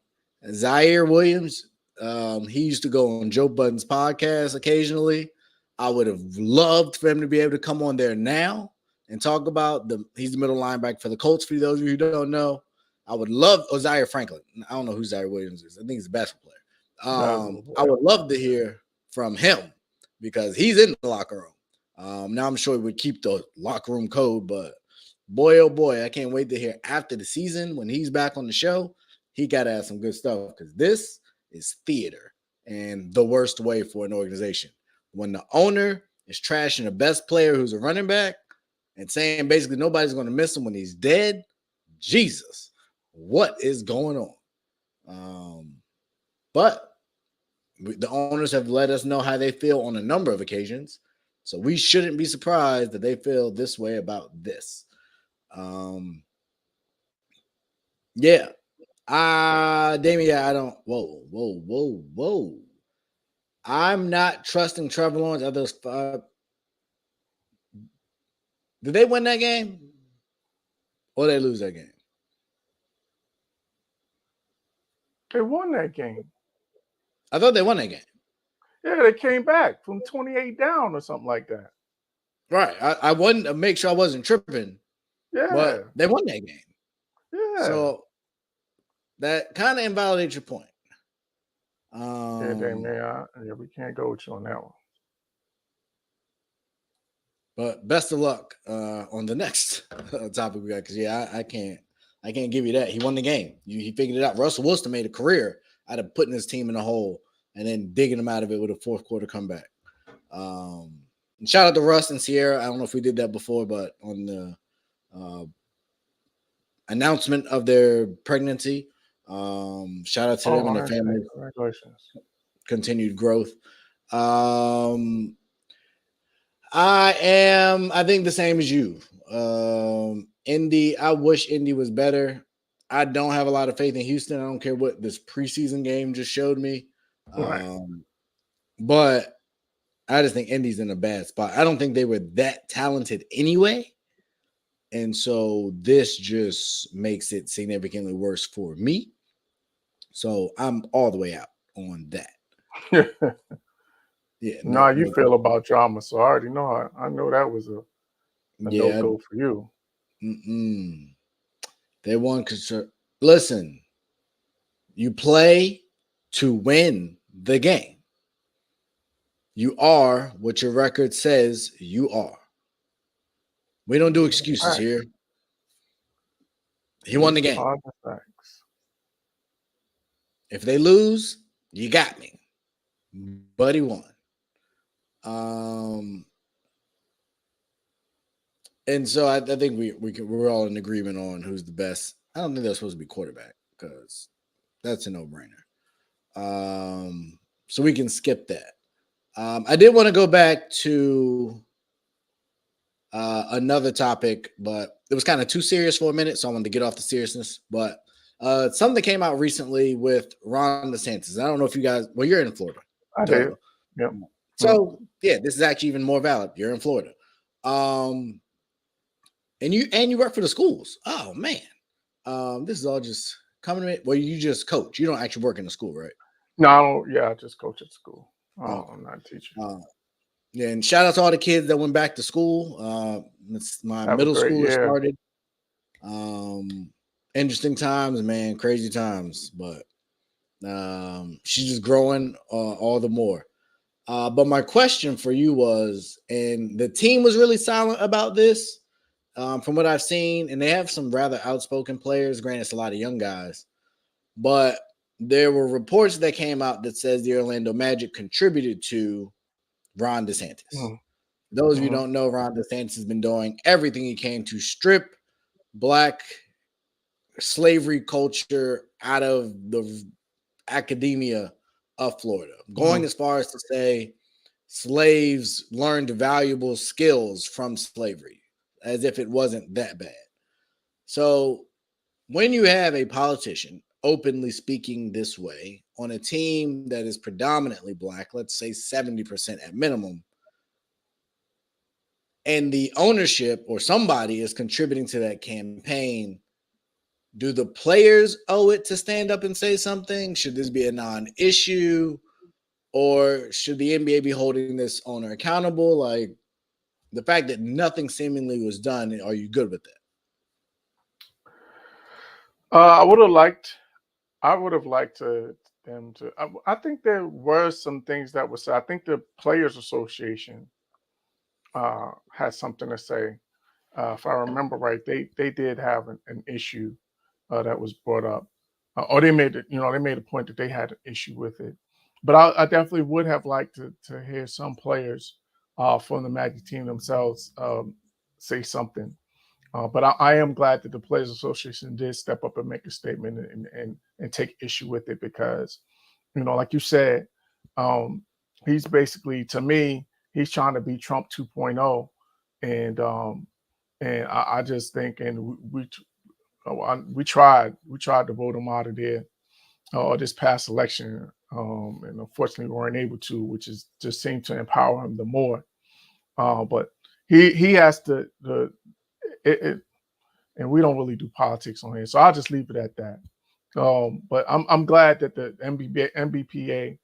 Zaire Williams. He used to go on Joe Budden's podcast occasionally. I would have loved for him to be able to come on there now and talk about he's the middle linebacker for the Colts. For those of you who don't know, I would love Zaire Franklin. I don't know who Zaire Williams is. I think he's a basketball player. I would love to hear from him because he's in the locker room. Now I'm sure he would keep the locker room code, but boy, oh boy, I can't wait to hear after the season when he's back on the show. He got to have some good stuff because this is theater and the worst way for an organization. When the owner is trashing the best player who's a running back and saying basically nobody's going to miss him when he's dead, Jesus, what is going on? But the owners have let us know how they feel on a number of occasions, so we shouldn't be surprised that they feel this way about this. Yeah. Damien, I don't. Whoa. I'm not trusting Trevor Lawrence at those 5. Did they win that game? Or they lose that game? They won that game. I thought they won that game. Yeah, they came back from 28 down or something like that. Right. I wanted to make sure I wasn't tripping. Yeah. But they won that game. Yeah. So that kind of invalidates your point. We can't go with you on that one. But best of luck on the next topic we got, because I can't give you that. He won the game. He figured it out. Russell Wilson made a career out of putting his team in a hole and then digging them out of it with a fourth quarter comeback. And shout out to Russ and Sierra. I don't know if we did that before, but on the announcement of their pregnancy, shout out to them and their family. Congratulations. Continued growth. I think the same as you. Indy, I wish Indy was better. I don't have a lot of faith in Houston. I don't care what this preseason game just showed me. Right. But I just think Indy's in a bad spot. I don't think they were that talented anyway. And so this just makes it significantly worse for me. So I'm all the way out on that. Yeah. You feel about drama, so I already know. I know that was a no-go for you. They won because listen, you play to win the game. You are what your record says you are. We don't do excuses here. He won the game. If they lose, you got me. But he won. And so I think we're all in agreement on who's the best. I don't think that's supposed to be quarterback because that's a no-brainer. So we can skip that. I did want to go back to another topic, but it was kind of too serious for a minute, so I wanted to get off the seriousness. But something came out recently with Ron DeSantis. I don't know if you guys, well, you're in Florida. I do. Yep. So yeah, this is actually even more valid. You're in Florida. And you work for the schools. Oh man. This is all just coming to me. Well, you just coach. You don't actually work in the school, right? No, I just coach at school. I'm not a teacher. Yeah, and shout out to all the kids that went back to school. My middle schooler started. Interesting times, man, crazy times, but she's just growing all the more. But my question for you was, and the team was really silent about this, from what I've seen, and they have some rather outspoken players. Granted, it's a lot of young guys, but there were reports that came out that says the Orlando Magic contributed to Ron DeSantis. Those of you who don't know, Ron DeSantis has been doing everything he can to strip Black slavery culture out of the academia of Florida, going as far as to say slaves learned valuable skills from slavery, as if it wasn't that bad. So when you have a politician openly speaking this way on a team that is predominantly Black, let's say 70% at minimum, and the ownership or somebody is contributing to that campaign, do the players owe it to stand up and say something? Should this be a non-issue? Or should the NBA be holding this owner accountable? Like, the fact that nothing seemingly was done, are you good with that? I would have liked them to. I think there were some things that were said. I think the Players Association had something to say. If I remember right, they did have an issue that was brought up, or they made it. They made a point that they had an issue with it. But I definitely would have liked to hear some players from the Magic team themselves say something. But I am glad that the Players Association did step up and make a statement and take issue with it because, like you said, he's basically, to me, he's trying to be Trump 2.0, and I just think, and we tried to vote him out of there this past election, and unfortunately we weren't able to, which is just seemed to empower him the more. But he has to and we don't really do politics on here, so I'll just leave it at that. But I'm glad that the NBPA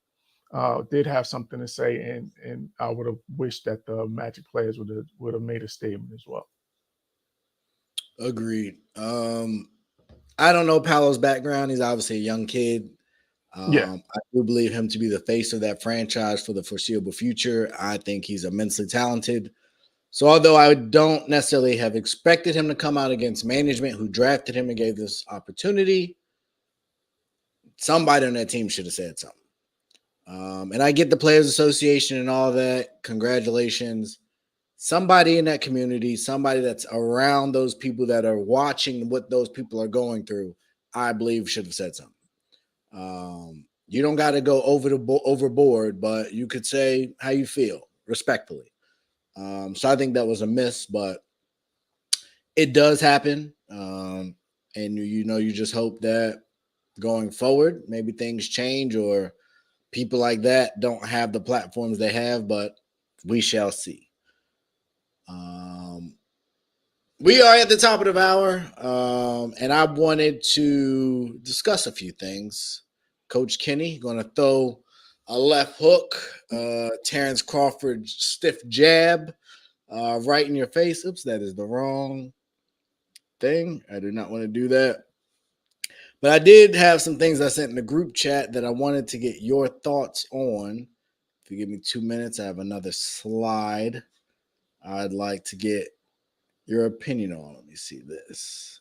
did have something to say, and I would have wished that the Magic players would have made a statement as well. Agreed. I don't know Paolo's background. He's obviously a young kid. I do believe him to be the face of that franchise for the foreseeable future. I think he's immensely talented. So although I don't necessarily have expected him to come out against management who drafted him and gave this opportunity, somebody on that team should have said something. And I get the Players Association and all that. Congratulations. somebody in that community, somebody that's around those people that are watching what those people are going through, I believe should have said something. You don't got to go overboard, but you could say how you feel respectfully. So I think that was a miss, but it does happen. And you just hope that going forward, maybe things change or people like that don't have the platforms they have, but we shall see. We are at the top of the hour, and I wanted to discuss a few things. Coach Kenny going to throw a left hook, Terrence Crawford stiff jab right in your face. Oops, that is the wrong thing. I do not want to do that. But I did have some things I sent in the group chat that I wanted to get your thoughts on. If you give me 2 minutes, I have another slide I'd like to get your opinion on. Let me see this.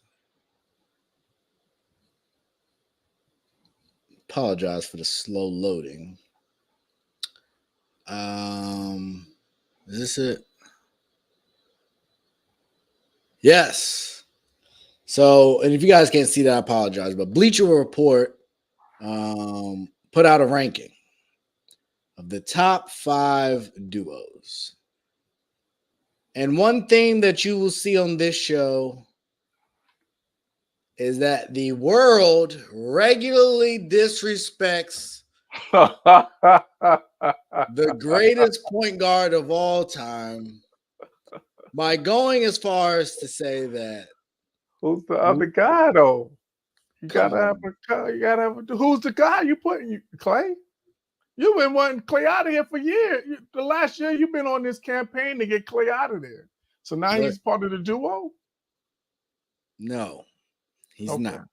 Apologize for the slow loading. Is this it? Yes. So, and if you guys can't see that, I apologize. But Bleacher Report put out a ranking of the top 5 duos. And one thing that you will see on this show is that the world regularly disrespects the greatest point guard of all time by going as far as to say that who's the other guy though? You Come gotta have who's the guy you putting Klay? You've been wanting Klay out of here for years. The last year you've been on this campaign to get Klay out of there. So now he's part of the duo? No, he's not.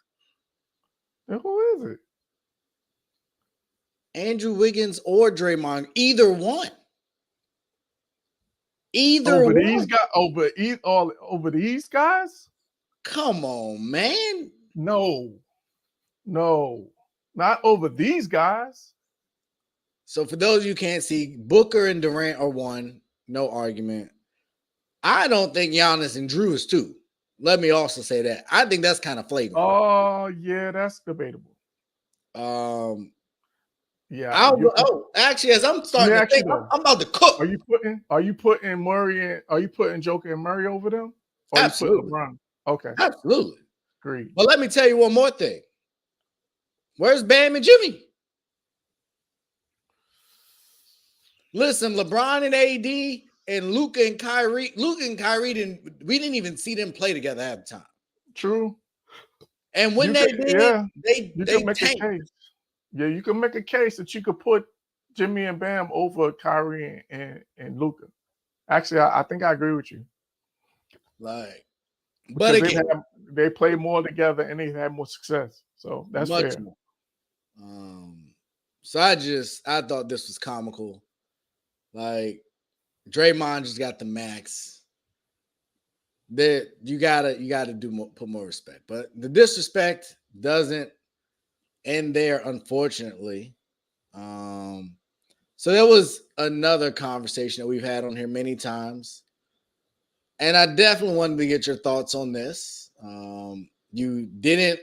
Then who is it? Andrew Wiggins or Draymond, either one. Either over one. These guys, over these guys? Come on, man. No, not over these guys. So for those of you who can't see, Booker and Durant are 1, no argument. I don't think Giannis and Drew is 2. Let me also say that. I think that's kind of flagrant. Oh, yeah, that's debatable. Yeah. Actually, as I'm starting to think, I'm about to cook. Are you putting Murray and are you putting Joker and Murray over them? Or Absolutely. You put LeBron? Okay. Absolutely. Agreed. But let me tell you one more thing. Where's Bam and Jimmy? Listen, LeBron and AD and Luka and Kyrie we didn't even see them play together at the time. True. And when they did, they tanked. Yeah, you can make a case that you could put Jimmy and Bam over Kyrie and Luka. Actually, I think I agree with you. But again, they play more together and they had more success. So that's fair. More. So I thought this was comical. Like Draymond just got the max. You gotta put more respect. But the disrespect doesn't end there, unfortunately. So there was another conversation that we've had on here many times. And I definitely wanted to get your thoughts on this. You didn't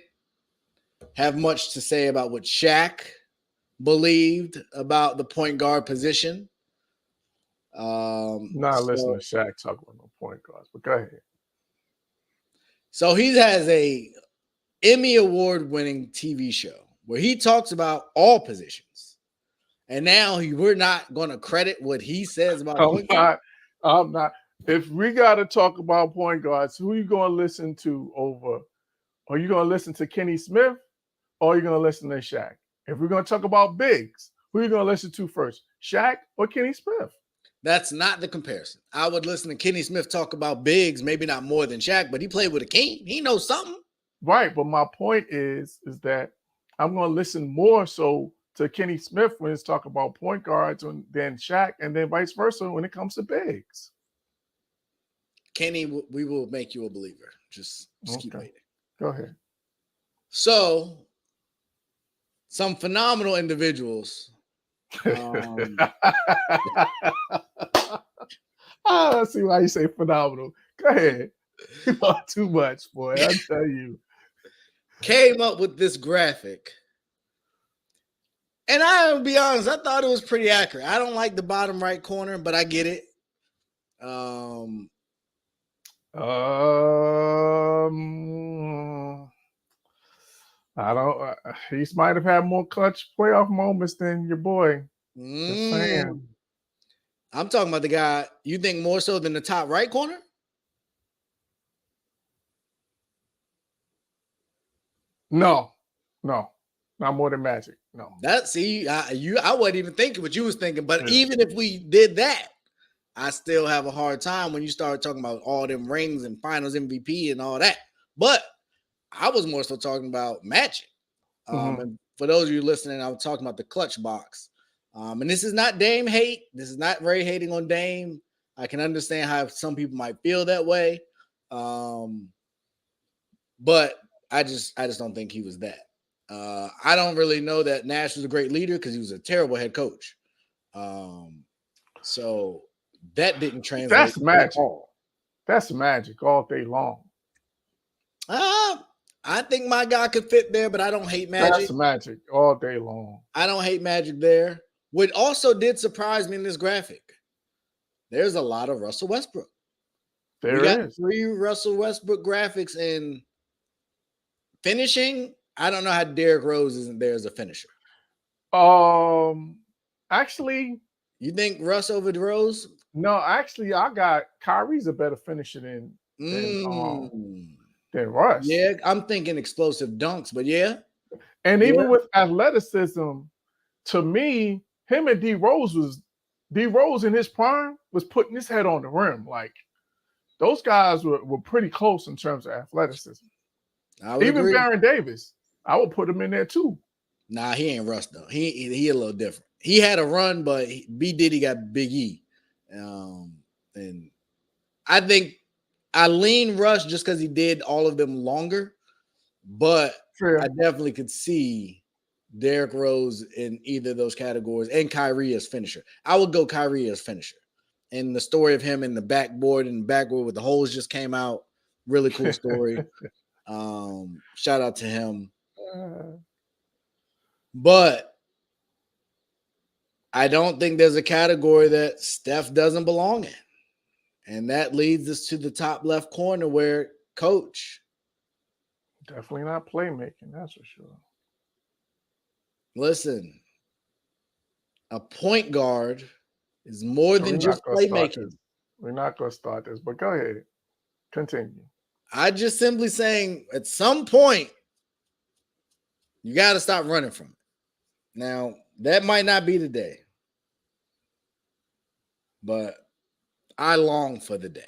have much to say about what Shaq believed about the point guard position. Listen to Shaq talk about no point guards, but go ahead. So he has a Emmy award-winning TV show where he talks about all positions. And now we're not going to credit what he says about point guard. I'm not. If we got to talk about point guards, who are you going to listen to over? Are you going to listen to Kenny Smith or are you going to listen to Shaq? If we're going to talk about bigs, who are you going to listen to first, Shaq or Kenny Smith? That's not the comparison. I would listen to Kenny Smith talk about bigs, maybe not more than Shaq, but he played with a king. He knows something. Right, but my point is that I'm going to listen more so to Kenny Smith when it's talking about point guards than Shaq, and then vice versa when it comes to bigs. Kenny, we will make you a believer. Just keep waiting. Go ahead. So, some phenomenal individuals. I see why you say phenomenal. Go ahead. You are too much, boy. I tell you. Came up with this graphic. And I'll be honest, I thought it was pretty accurate. I don't like the bottom right corner, but I get it. I don't. He might have had more clutch playoff moments than your boy. Just saying. I'm talking about the guy. You think more so than the top right corner? No, not more than Magic. No. I wasn't even thinking what you was thinking. But even if we did that, I still have a hard time when you start talking about all them rings and Finals MVP and all that. But I was more so talking about Magic. And for those of you listening, I was talking about the clutch box. And this is not Dame hate. This is not Ray hating on Dame. I can understand how some people might feel that way. But I just don't think he was that. I don't really know that Nash was a great leader because he was a terrible head coach. So that didn't translate. That's Magic. That's Magic all day long. I think my guy could fit there, but I don't hate Magic. That's Magic all day long. I don't hate Magic there. What also did surprise me in this graphic, there's a lot of Russell Westbrook. There is 3 Russell Westbrook graphics in finishing. I don't know how Derrick Rose isn't there as a finisher. Actually, you think Russ over Rose? No, actually, I got Kyrie's a better finisher than Russ. Yeah, I'm thinking explosive dunks, but yeah. And even with athleticism, to me, him and D Rose in his prime was putting his head on the rim. Like those guys were pretty close in terms of athleticism. Even agree. Baron Davis, I would put him in there too. Nah, he ain't Russ though. He a little different. He had a run, but B Diddy got Big E. And I think I lean Russ just because he did all of them longer, but I definitely could see Derrick Rose in either of those categories and Kyrie as finisher. I would go Kyrie as finisher. And the story of him in the backboard with the holes just came out. Really cool story. Shout out to him. But I don't think there's a category that Steph doesn't belong in. And that leads us to the top left corner where coach. Definitely not playmaking, that's for sure. Listen, a point guard is more than just playmaking. We're not going to start this, but go ahead. Continue. I just simply saying at some point, you got to stop running from it. Now, that might not be the day, but I long for the day.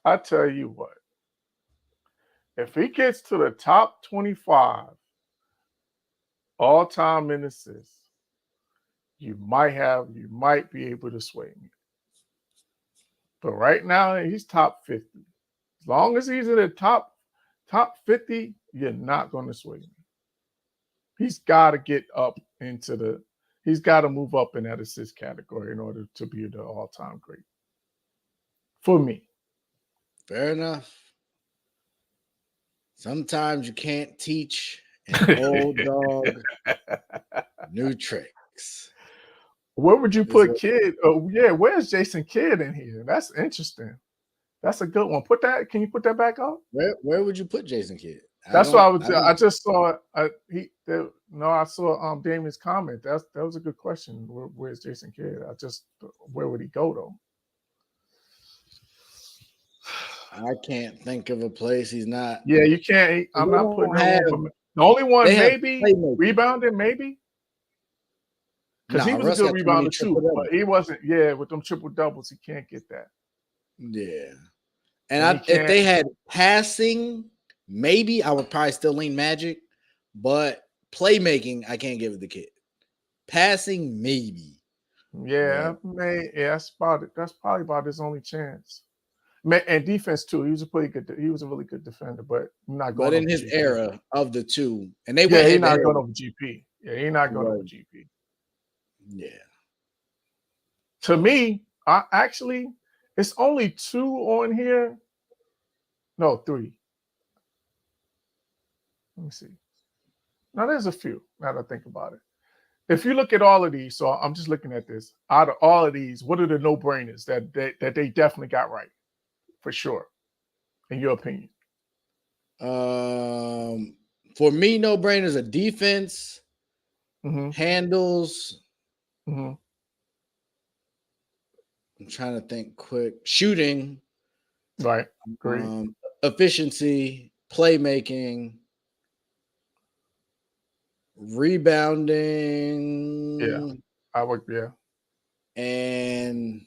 I tell you what, if he gets to the top 25 all-time in assists, you might be able to sway me. But right now, he's top 50. As long as he's in the top 50, you're not going to sway me. He's got to get up he's got to move up in that assist category in order to be the all-time great. For me. Fair enough. Sometimes you can't teach an old dog new tricks. Where would you put Kidd? Oh, yeah, where's Jason Kidd in here? That's interesting. That's a good one. Can you put that back up? Where would you put Jason Kidd? That's what I would. I just saw. I saw Damien's comment. That was a good question. Where's Jason Kidd? Where would he go though? I can't think of a place he's not. Yeah, you can't. I'm not putting him. The only one maybe rebounding, maybe. Because he was a good rebounder too, but he wasn't. Yeah, with them triple doubles, he can't get that. Yeah, and if they had passing, maybe I would probably still lean Magic, but playmaking, I can't give it the Kid. Passing, maybe. Yeah, that's about it. That's probably about his only chance. And defense too. He was a really good defender, but not going. But in his era of the two, and they he's not going over GP. Yeah, he's not going over GP. Yeah. To me, Actually, it's only 2 on here. No, 3. Let me see. Now there's a few. Now that I think about it, if you look at all of these, so I'm just looking at this. Out of all of these, what are the no-brainers that they definitely got right for sure, in your opinion? For me, no-brainers are defense, handles. Mm-hmm. I'm trying to think quick. Shooting. Right. Great. Efficiency, playmaking, rebounding. Yeah. I would, yeah. And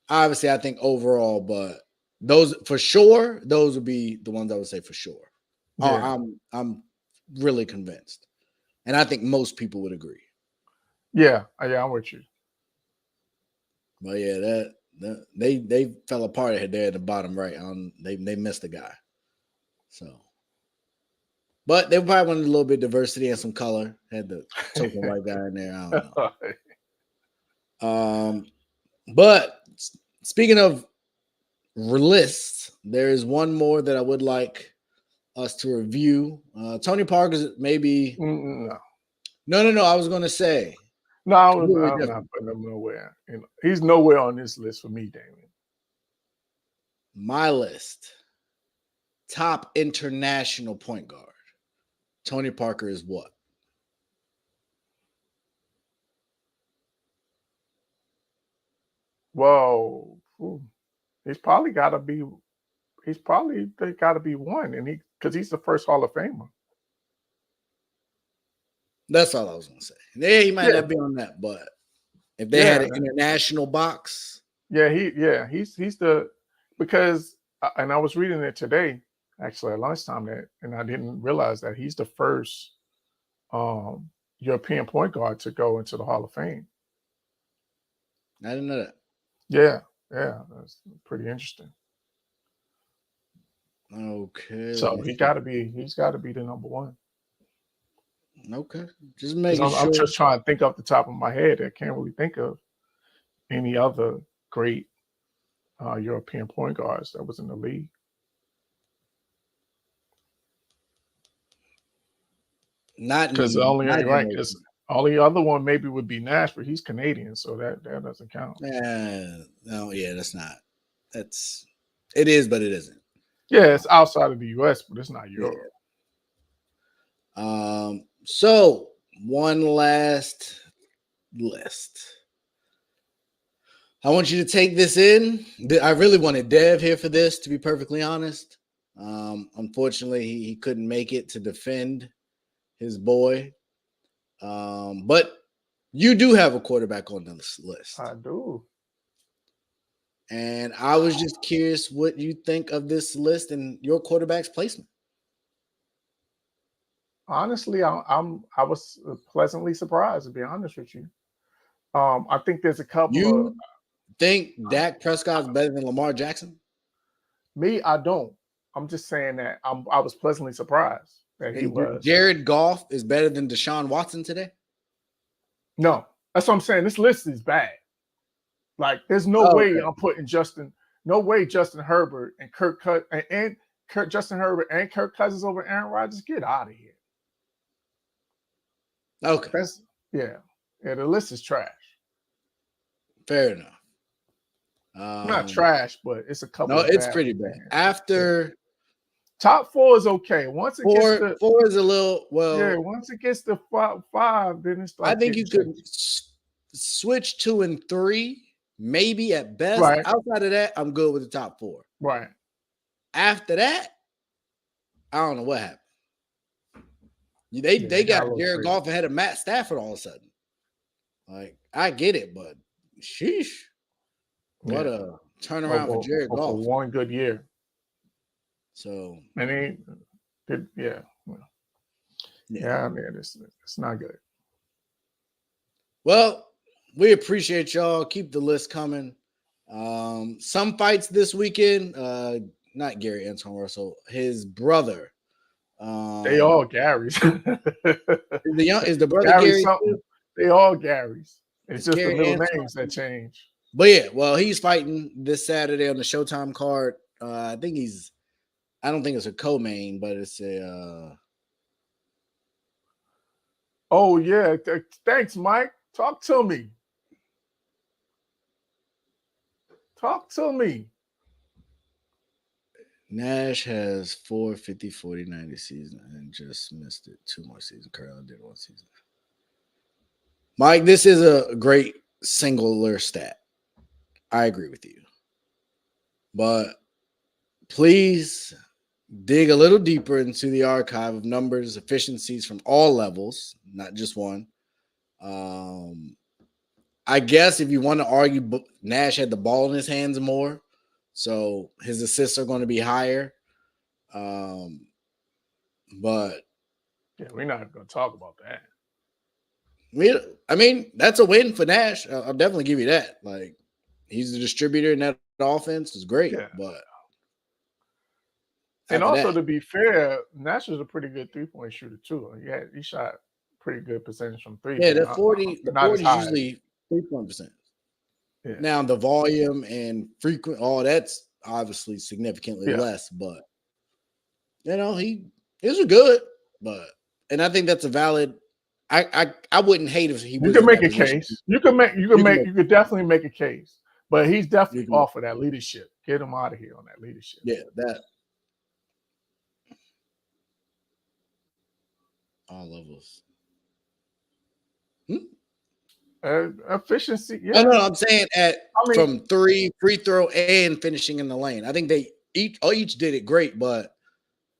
obviously I think overall, but those for sure, those would be the ones I would say for sure. Yeah. I'm really convinced. And I think most people would agree. Yeah, I'm with you. But yeah, they fell apart there at the bottom right. They missed a guy. So, but they probably wanted a little bit of diversity and some color. Had the token white guy in there. I don't know. But speaking of lists, there is one more that I would like us to review. Tony Parker's maybe. No. I was going to say. No, I'm not putting him nowhere. You know, he's nowhere on this list for me, Damien. My list. Top international point guard. Tony Parker is what? Whoa. He's probably got to be one, and because he's the first Hall of Famer. That's all I was going to say. Yeah, he might not be on that, but if they had an international box. Yeah, he's the, because, and I was reading it today, actually at lunchtime, and I didn't realize that he's the first European point guard to go into the Hall of Fame. I didn't know that. Yeah, that's pretty interesting. Okay. So he's got to be the number one. Okay, just making sure. I'm just trying to think off the top of my head. I can't really think of any other great European point guards that was in the league. Not because the only other one maybe would be Nash, but he's Canadian, so that doesn't count. That's not. It is, but it isn't. Yeah, it's outside of the U.S., but it's not Europe. Yeah. So one last list. I want you to take this in. I really wanted Dev here for this, to be perfectly honest. Unfortunately, he couldn't make it to defend his boy. But you do have a quarterback on this list. I do. And I was just curious what you think of this list and your quarterback's placement. Honestly, I was pleasantly surprised, to be honest with you. I think there's a couple. You think Dak Prescott's better than Lamar Jackson? Me, I don't. I'm just saying that I was pleasantly surprised that he was. Jared Goff is better than Deshaun Watson today? No, that's what I'm saying. This list is bad. Like, there's no way I'm putting Justin Herbert and Justin Herbert and Kirk Cousins over Aaron Rodgers. Get out of here. Okay. The list is trash. Fair enough. Not trash, but it's a couple. No, it's pretty bad. After top 4 is okay. Once it gets four is a little once it gets to 5, then it's like I think you could switch 2 and 3, maybe at best. Right. Outside of that, I'm good with the top 4. Right. After that, I don't know what happened. They got Jared Goff ahead of Matt Stafford all of a sudden. Like, I get it, but sheesh. What a turnaround for Jared Goff. For one good year. So, and he did, I mean, it's not good. Well, we appreciate y'all. Keep the list coming. Some fights this weekend. Not Gary Anton Russell, his brother. They all Garys. Is the brother Gary Gary? Something. They all Garys. It's just the middle names that change. But yeah, well, he's fighting this Saturday on the Showtime card. I don't think it's a co-main, but it's a. Oh yeah, thanks, Mike. Talk to me. Talk to me. Nash has 450, 40, 90 season and just missed it. 2 more seasons. Currently did 1 season. Mike, this is a great singular stat. I agree with you. But please dig a little deeper into the archive of numbers, efficiencies from all levels, not just one. I guess if you want to argue, Nash had the ball in his hands more, so his assists are going to be higher. But yeah, we're not going to talk about that. I mean, that's a win for Nash. I'll definitely give you that. Like, he's the distributor in that offense. It's great, but and also to be fair, Nash is a pretty good 3-point shooter too. He shot pretty good percentage from 3. Yeah, the 40 is usually 3-point%. Yeah. Now the volume and frequent, all that's obviously significantly less, but he is good. But I think that's a valid. I wouldn't hate if he. You can make a case. You could definitely make a case, but he's definitely off of that leadership. Get him out of here on that leadership. Yeah, that. All levels. Efficiency. Yeah. No, I'm saying from 3, free throw, and finishing in the lane. I think they each did it great, but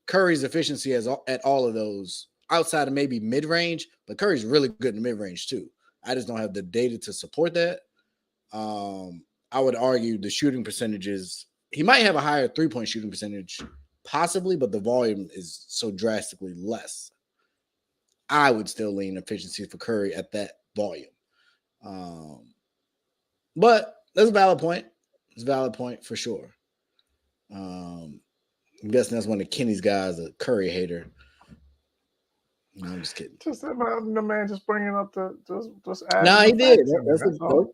Curry's efficiency at all of those outside of maybe mid range, but Curry's really good in the mid range too. I just don't have the data to support that. I would argue the shooting percentages. He might have a higher 3-point shooting percentage, possibly, but the volume is so drastically less. I would still lean efficiency for Curry at that volume. But that's a valid point. It's a valid point for sure. I'm guessing that's one of Kenny's guys, a Curry hater. No, I'm just kidding. Just the man just bringing up just no, he did.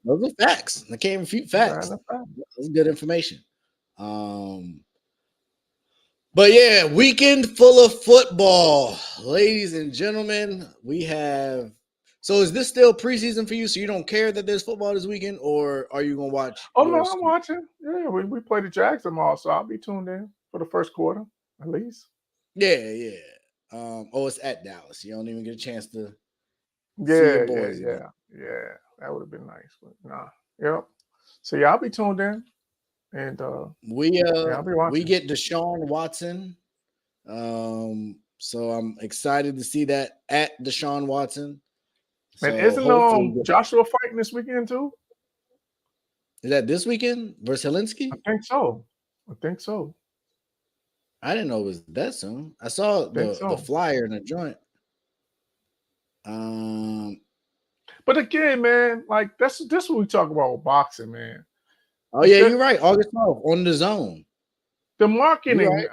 Those are facts. I can't refute facts. That's good information. But yeah, weekend full of football, ladies and gentlemen. We have. So is this still preseason for you? So you don't care that there's football this weekend, or are you gonna watch? Oh no, I'm watching. Yeah, we play the Jags tomorrow, so I'll be tuned in for the first quarter at least. Yeah. It's at Dallas. You don't even get a chance to see your boys. Yeah. That would have been nice, but nah. Yep. So yeah, I'll be tuned in. And we get Deshaun Watson. So I'm excited to see that at Deshaun Watson. Man, isn't Joshua fighting this weekend too? Is that this weekend versus Helinski? I think so. I didn't know it was that soon. I saw the flyer in the joint. But again, man, like this what we talk about with boxing, man. Oh yeah, you're right. August 12th on the zone. The marketing, right.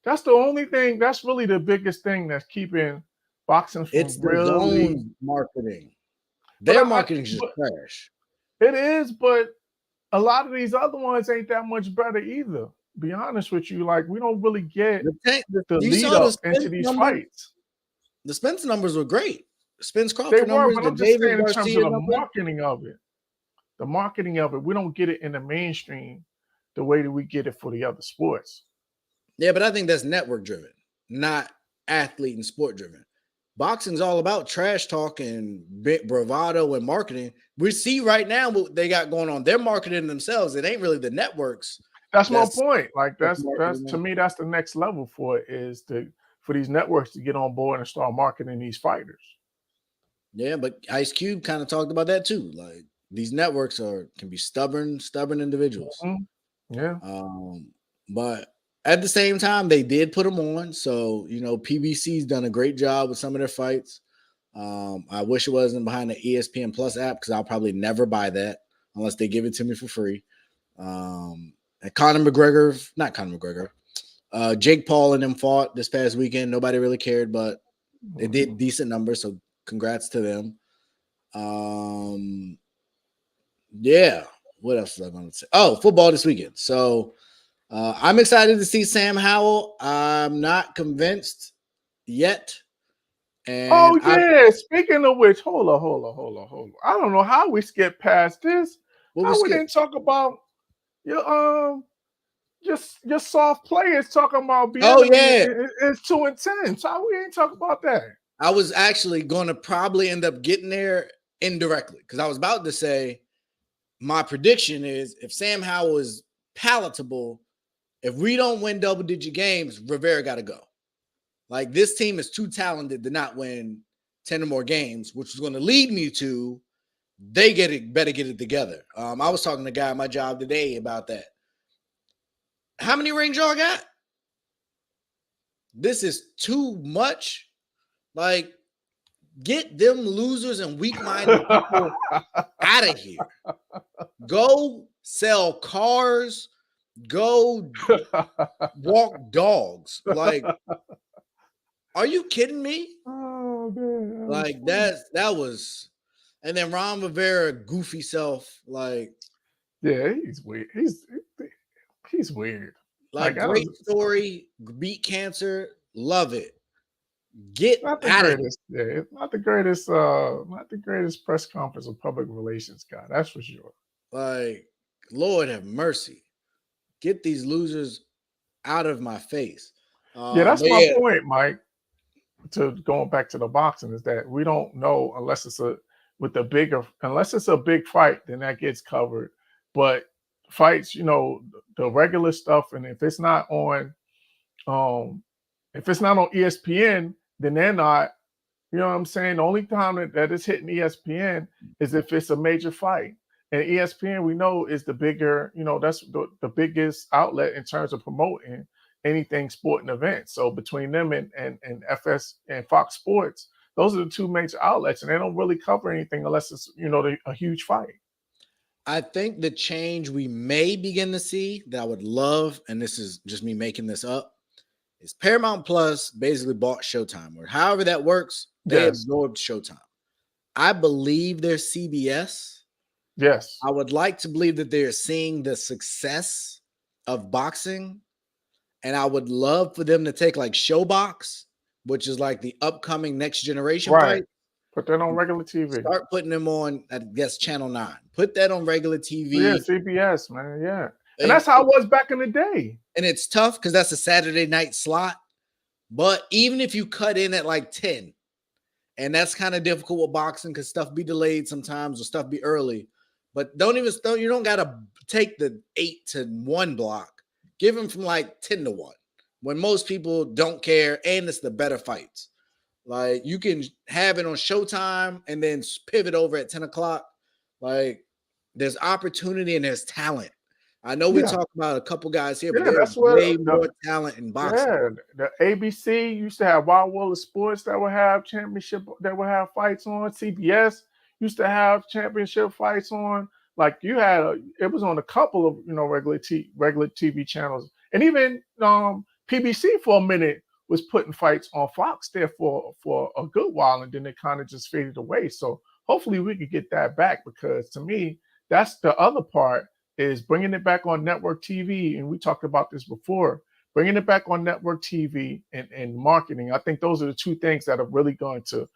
That's the only thing. That's really the biggest thing that's keeping boxing from the zone marketing. Their marketing is just trash. It is, but a lot of these other ones ain't that much better either. Be honest with you, like we don't really get the lead up into these fights. The Spence numbers were great. Spence Crawford numbers. But I'm just saying in terms of the marketing of it. The marketing of it, we don't get it in the mainstream the way that we get it for the other sports. Yeah, but I think that's network driven, not athlete and sport driven. Boxing's all about trash talk and bravado and marketing. We see right now what they got going on. They're marketing themselves. It ain't really the networks. That's my point. Like that's to me, that's the next level for it is for these networks to get on board and start marketing these fighters. Yeah, but Ice Cube kind of talked about that too. Like these networks can be stubborn individuals. Mm-hmm. Yeah. But at the same time, they did put them on. So, PBC's done a great job with some of their fights. I wish it wasn't behind the ESPN Plus app because I'll probably never buy that unless they give it to me for free. And Jake Paul and them fought this past weekend. Nobody really cared, but they did decent numbers. So congrats to them. Yeah. What else was I going to say? Oh, football this weekend. So I'm excited to see Sam Howell. I'm not convinced yet. And yeah. Speaking of which, hold on. I don't know how we skipped past this. How we didn't talk about your soft players talking about being it's too intense. How we ain't talk about that? I was actually going to probably end up getting there indirectly because I was about to say my prediction is if Sam Howell is palatable, if we don't win double-digit games, Rivera got to go. Like, this team is too talented to not win 10 or more games, which is going to lead me to they better get it together. I was talking to a guy at my job today about that. How many rings y'all got? This is too much. Like, get them losers and weak-minded people out of here. Go sell cars. Go walk dogs. Like, are you kidding me? Oh man! Like that was, and then Ron Rivera, goofy self. Like, yeah, he's weird. He's weird. Like great story, beat cancer, love it. Get not the out greatest. Yeah, not the greatest. Not the greatest press conference or public relations guy. That's for sure. Like, Lord have mercy. Get these losers out of my face. Yeah, that's my point, Mike. To going back to the boxing is that we don't know unless it's a big fight, then that gets covered. But fights, the regular stuff, and if it's not on ESPN, then they're not. You know what I'm saying? The only time that it's hitting ESPN is if it's a major fight. And ESPN, we know, is the bigger, that's the biggest outlet in terms of promoting anything sporting events. So between them and FS and Fox Sports, those are the two major outlets, and they don't really cover anything unless it's, a huge fight. I think the change we may begin to see that I would love, and this is just me making this up, is Paramount Plus basically bought Showtime, or however that works, they absorbed Showtime. I believe they're CBS. Yes. I would like to believe that they're seeing the success of boxing, and I would love for them to take like Showbox, which is like the upcoming next generation fight. Put that on regular TV. Start putting them on, I guess, Channel 9. Put that on regular TV. Yeah, CBS, man, yeah. And that's how it was back in the day. And it's tough because that's a Saturday night slot. But even if you cut in at like 10, and that's kind of difficult with boxing because stuff be delayed sometimes or stuff be early. But you don't got to take the 8 to 1 block. Give them from like 10 to 1 when most people don't care and it's the better fights. Like, you can have it on Showtime and then pivot over at 10 o'clock. Like, there's opportunity and there's talent. I know we talk about a couple guys here, but there's way more talent in boxing. Yeah, the ABC used to have Wild World of Sports that would have championship, that would have fights on. CBS used to have championship fights on. Like, you had it was on a couple of regular TV channels, and even PBC for a minute was putting fights on Fox there for a good while, and then it kind of just faded away. So hopefully we could get that back, because to me, that's the other part, is bringing it back on network TV. And we talked about this before, bringing it back on network TV and marketing. I think those are the two things that are really going to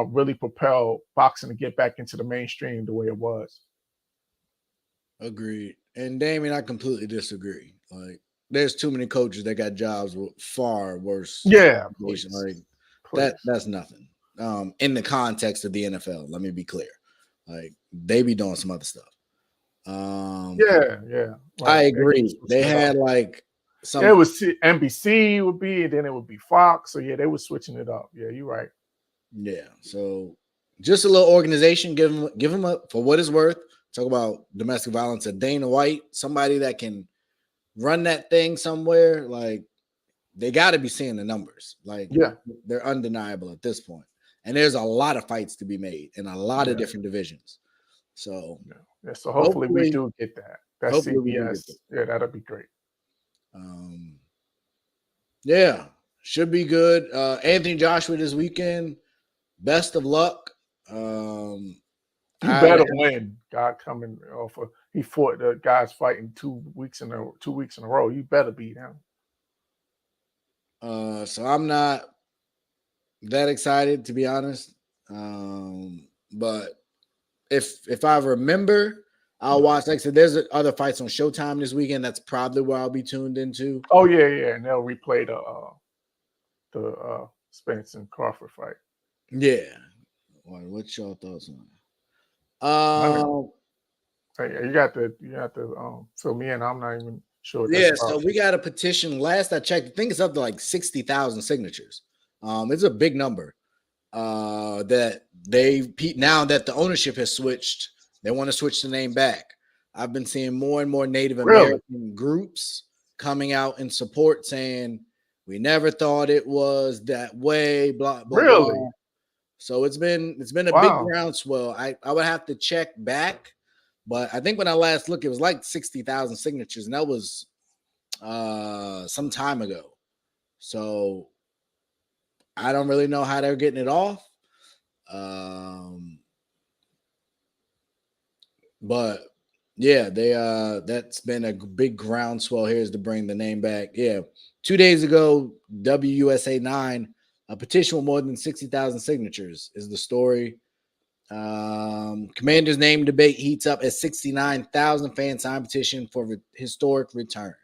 really propel boxing to get back into the mainstream the way it was. Agreed. And Damien, I completely disagree. Like, there's too many coaches that got jobs with far worse. Yeah, like that's nothing. In the context of the NFL, let me be clear. Like, they be doing some other stuff. Yeah. I agree. They had like some. It was NBC would be, and then it would be Fox. So yeah, they were switching it up. Yeah, you're right. Yeah. So just a little organization. Give them up for what it's worth. Talk about domestic violence. A Dana White, somebody that can run that thing somewhere. Like, they got to be seeing the numbers. Like, they're undeniable at this point. And there's a lot of fights to be made in a lot of different divisions. So, so hopefully we do get that. That's CBS. Yeah, that'll be great. Yeah, should be good. Anthony Joshua this weekend. Best of luck. You better win. God coming off of he fought the guys fighting 2 weeks in a row. You better beat him. So I'm not that excited, to be honest. But if I remember, I'll watch. Like I said, there's other fights on Showtime this weekend. That's probably where I'll be tuned into. Oh yeah, and they'll replay the Spence and Crawford fight. Yeah. What's your thoughts on it? You got to fill me in. I'm not even sure. Yeah, so we got a petition. Last I checked, I think it's up to like 60,000 signatures. It's a big number. That now that the ownership has switched, they want to switch the name back. I've been seeing more and more Native American groups coming out in support, saying we never thought it was that way. Blah blah. Really? Blah. So it's been a big groundswell. I would have to check back, but I think when I last looked, it was like 60,000 signatures, and that was some time ago. So I don't really know how they're getting it off. But yeah, that's been a big groundswell here is to bring the name back. Yeah. 2 days ago, WUSA 9, a petition with more than 60,000 signatures is the story. Commander's name debate heats up as 69,000 fan signed petition for historic return.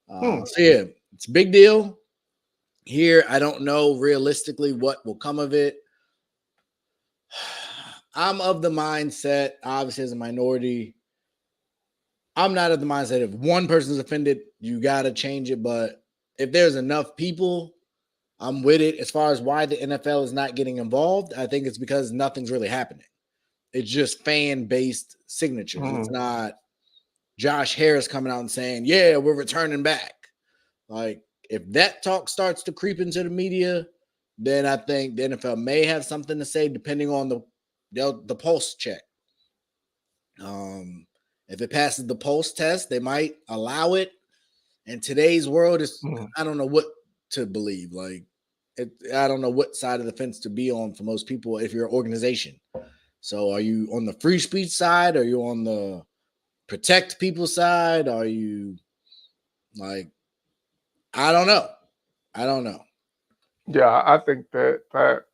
So yeah, it's a big deal here. I don't know realistically what will come of it. I'm of the mindset, obviously as a minority, I'm not of the mindset if one person's offended, you got to change it. But if there's enough people, I'm with it. As far as why the NFL is not getting involved, I think it's because nothing's really happening. It's just fan-based signatures. It's not Josh Harris coming out and saying, yeah, we're returning back. Like, if that talk starts to creep into the media, then I think the NFL may have something to say depending on the pulse check. If it passes the pulse test, they might allow it. In today's world, I don't know what to believe. Like, I don't know what side of the fence to be on for most people if you're an organization. So are you on the free speech side? Are you on the protect people side? Are you like, I don't know. Yeah, I think that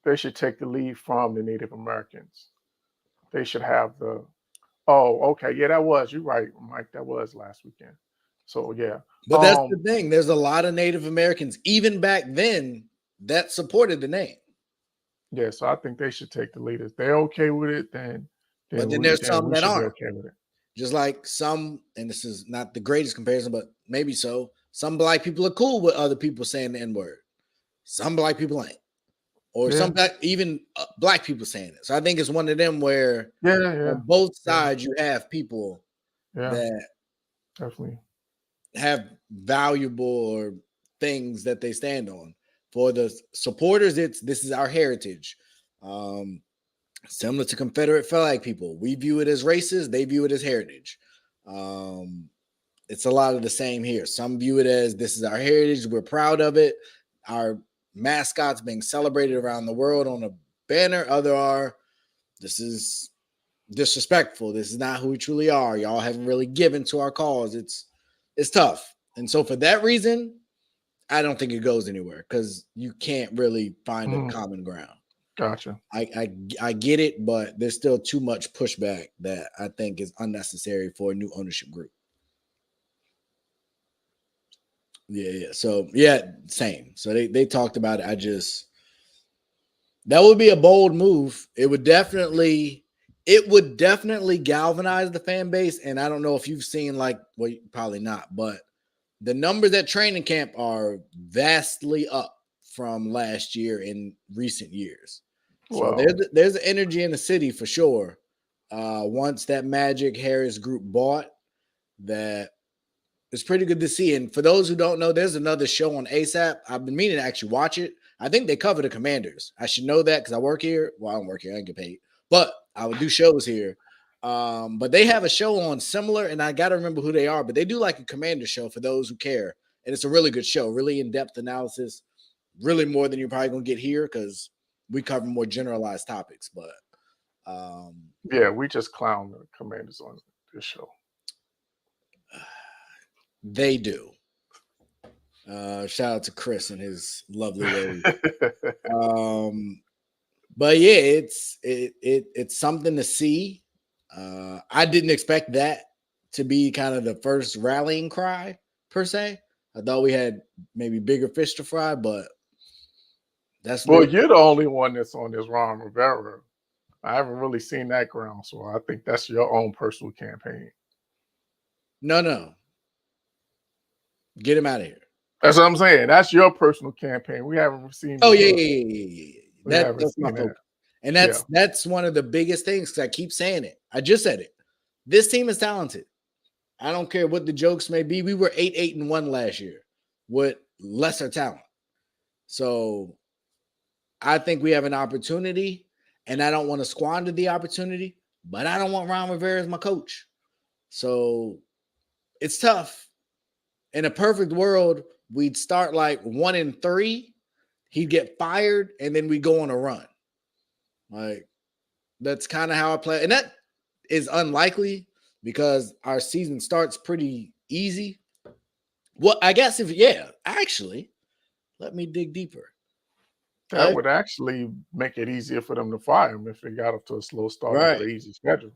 they should take the lead from the Native Americans. They should have you're right, Mike, that was last weekend. So yeah. But that's the thing. There's a lot of Native Americans, even back then, that supported the name. Yeah, so I think they should take the lead. If they're okay with it, then there's some that aren't. Okay with it. Just like some, and this is not the greatest comparison, but maybe so. Some black people are cool with other people saying the N-word. Some black people ain't. Or some even black people saying it. So I think it's one of them where on both sides you have people that definitely have valuable things that they stand on. For the supporters, this is our heritage. Similar to Confederate flag people. We view it as racist. They view it as heritage. It's a lot of the same here. Some view it as this is our heritage. We're proud of it. Our mascots being celebrated around the world on a banner. Other are, this is disrespectful. This is not who we truly are. Y'all haven't really given to our cause. It's tough. And so for that reason, I don't think it goes anywhere because you can't really find a common ground. Gotcha. I get it, but there's still too much pushback that I think is unnecessary for a new ownership group. Yeah. So same. So they talked about it. That would be a bold move. It would definitely galvanize the fan base. And I don't know if you've seen probably not, but the numbers at training camp are vastly up from last year in recent years. So there's energy in the city for sure. Once that Magic Harris group bought, that it's pretty good to see. And for those who don't know, there's another show on ASAP. I've been meaning to actually watch it. I think they cover the Commanders. I should know that because I work here. Well, I don't work here. I don't get paid. But I would do shows here. But they have a show on similar, and I got to remember who they are. But they do like a Commander show for those who care. And it's a really good show, really in-depth analysis, really more than you're probably going to get here because we cover more generalized topics. But yeah, we just clown the Commanders on this show. They do. Shout out to Chris and his lovely ways. But yeah, it's something to see. I didn't expect that to be kind of the first rallying cry per se. I thought we had maybe bigger fish to fry, but that's you're the only one that's on this Ron Rivera. I haven't really seen that ground, so I think that's your own personal campaign. No. Get him out of here. That's what I'm saying. That's your personal campaign. We haven't seen. Oh yeah. That's my focus. And that's one of the biggest things, because I keep saying it. I just said it. This team is talented. I don't care what the jokes may be. We were 8-1 last year with lesser talent. So I think we have an opportunity, and I don't want to squander the opportunity, but I don't want Ron Rivera as my coach. So it's tough. In a perfect world, we'd start like 1-3. He'd get fired, and then we go on a run. Like, that's kind of how I play. And that is unlikely because our season starts pretty easy. Well, I guess actually, let me dig deeper. That would actually make it easier for them to fire him if they got up to a slow start with an easy schedule.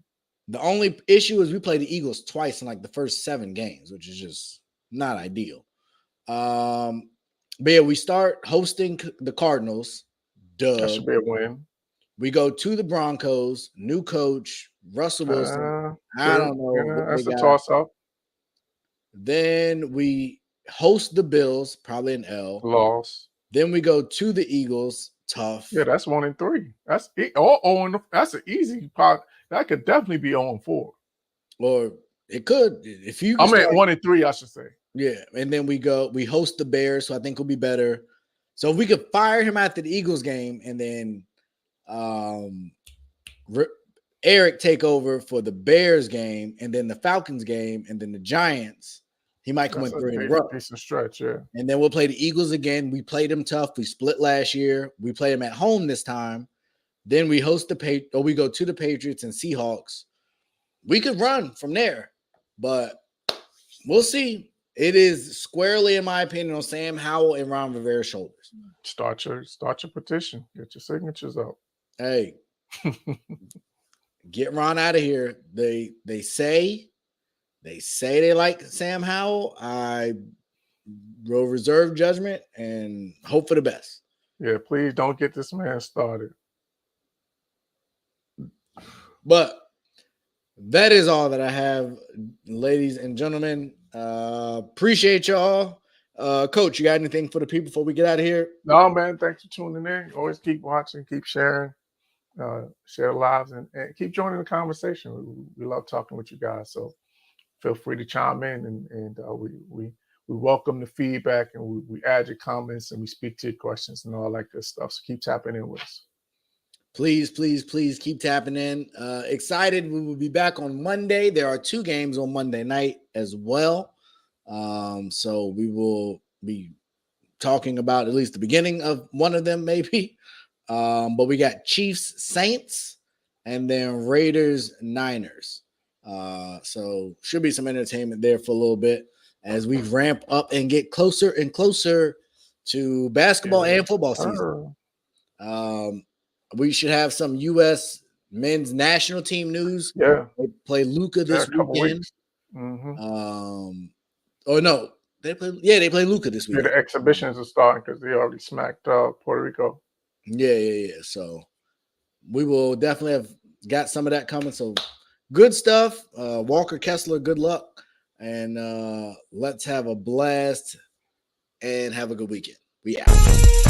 The only issue is we played the Eagles twice in like the first 7 games, which is just not ideal. But yeah, we start hosting the Cardinals. That should be a win. We go to the Broncos, new coach, Russell Wilson. I don't know. Yeah, that's a toss-up. Then we host the Bills, probably an L. Loss. Then we go to the Eagles, tough. Yeah, that's 1-3. That's that's an easy part. That could definitely be 0-4. Or it could. If you 1-3, I should say. Yeah, and then we host the Bears, so I think we'll be better. So if we could fire him after the Eagles game and then Eric take over for the Bears game and then the Falcons game and then the Giants, he might come in 3 in a row. It's a stretch, yeah. And then we'll play the Eagles again. We played them tough. We split last year. We play them at home this time. Then we host we go to the Patriots and Seahawks. We could run from there, but we'll see. It is squarely, in my opinion, on Sam Howell and Ron Rivera's shoulders. Start your petition. Get your signatures up. Hey, get Ron out of here. They say they like Sam Howell. I will reserve judgment and hope for the best. Yeah, please don't get this man started. But that is all that I have, ladies and gentlemen. Appreciate y'all. Coach, you got anything for the people before we get out of here? No, man. Thanks for tuning in. Always keep watching, keep sharing, share lives, and keep joining the conversation. We love talking with you guys. So feel free to chime in, and we welcome the feedback, and we add your comments, and we speak to your questions and all that good stuff. So keep tapping in with us. Please keep tapping in. Excited. We will be back on Monday. There are 2 games on Monday night as well. So we will be talking about at least the beginning of one of them, maybe. But we got Chiefs, Saints, and then Raiders, Niners. So should be some entertainment there for a little bit as we ramp up and get closer and closer to basketball and football season. We should have some U.S. men's national team news. Yeah, they play Luka this weekend. Oh no, they play Luka this weekend. Yeah, the exhibitions are starting because they already smacked Puerto Rico. Yeah. So we will definitely have got some of that coming. So good stuff. Walker Kessler, good luck, and let's have a blast and have a good weekend. We out.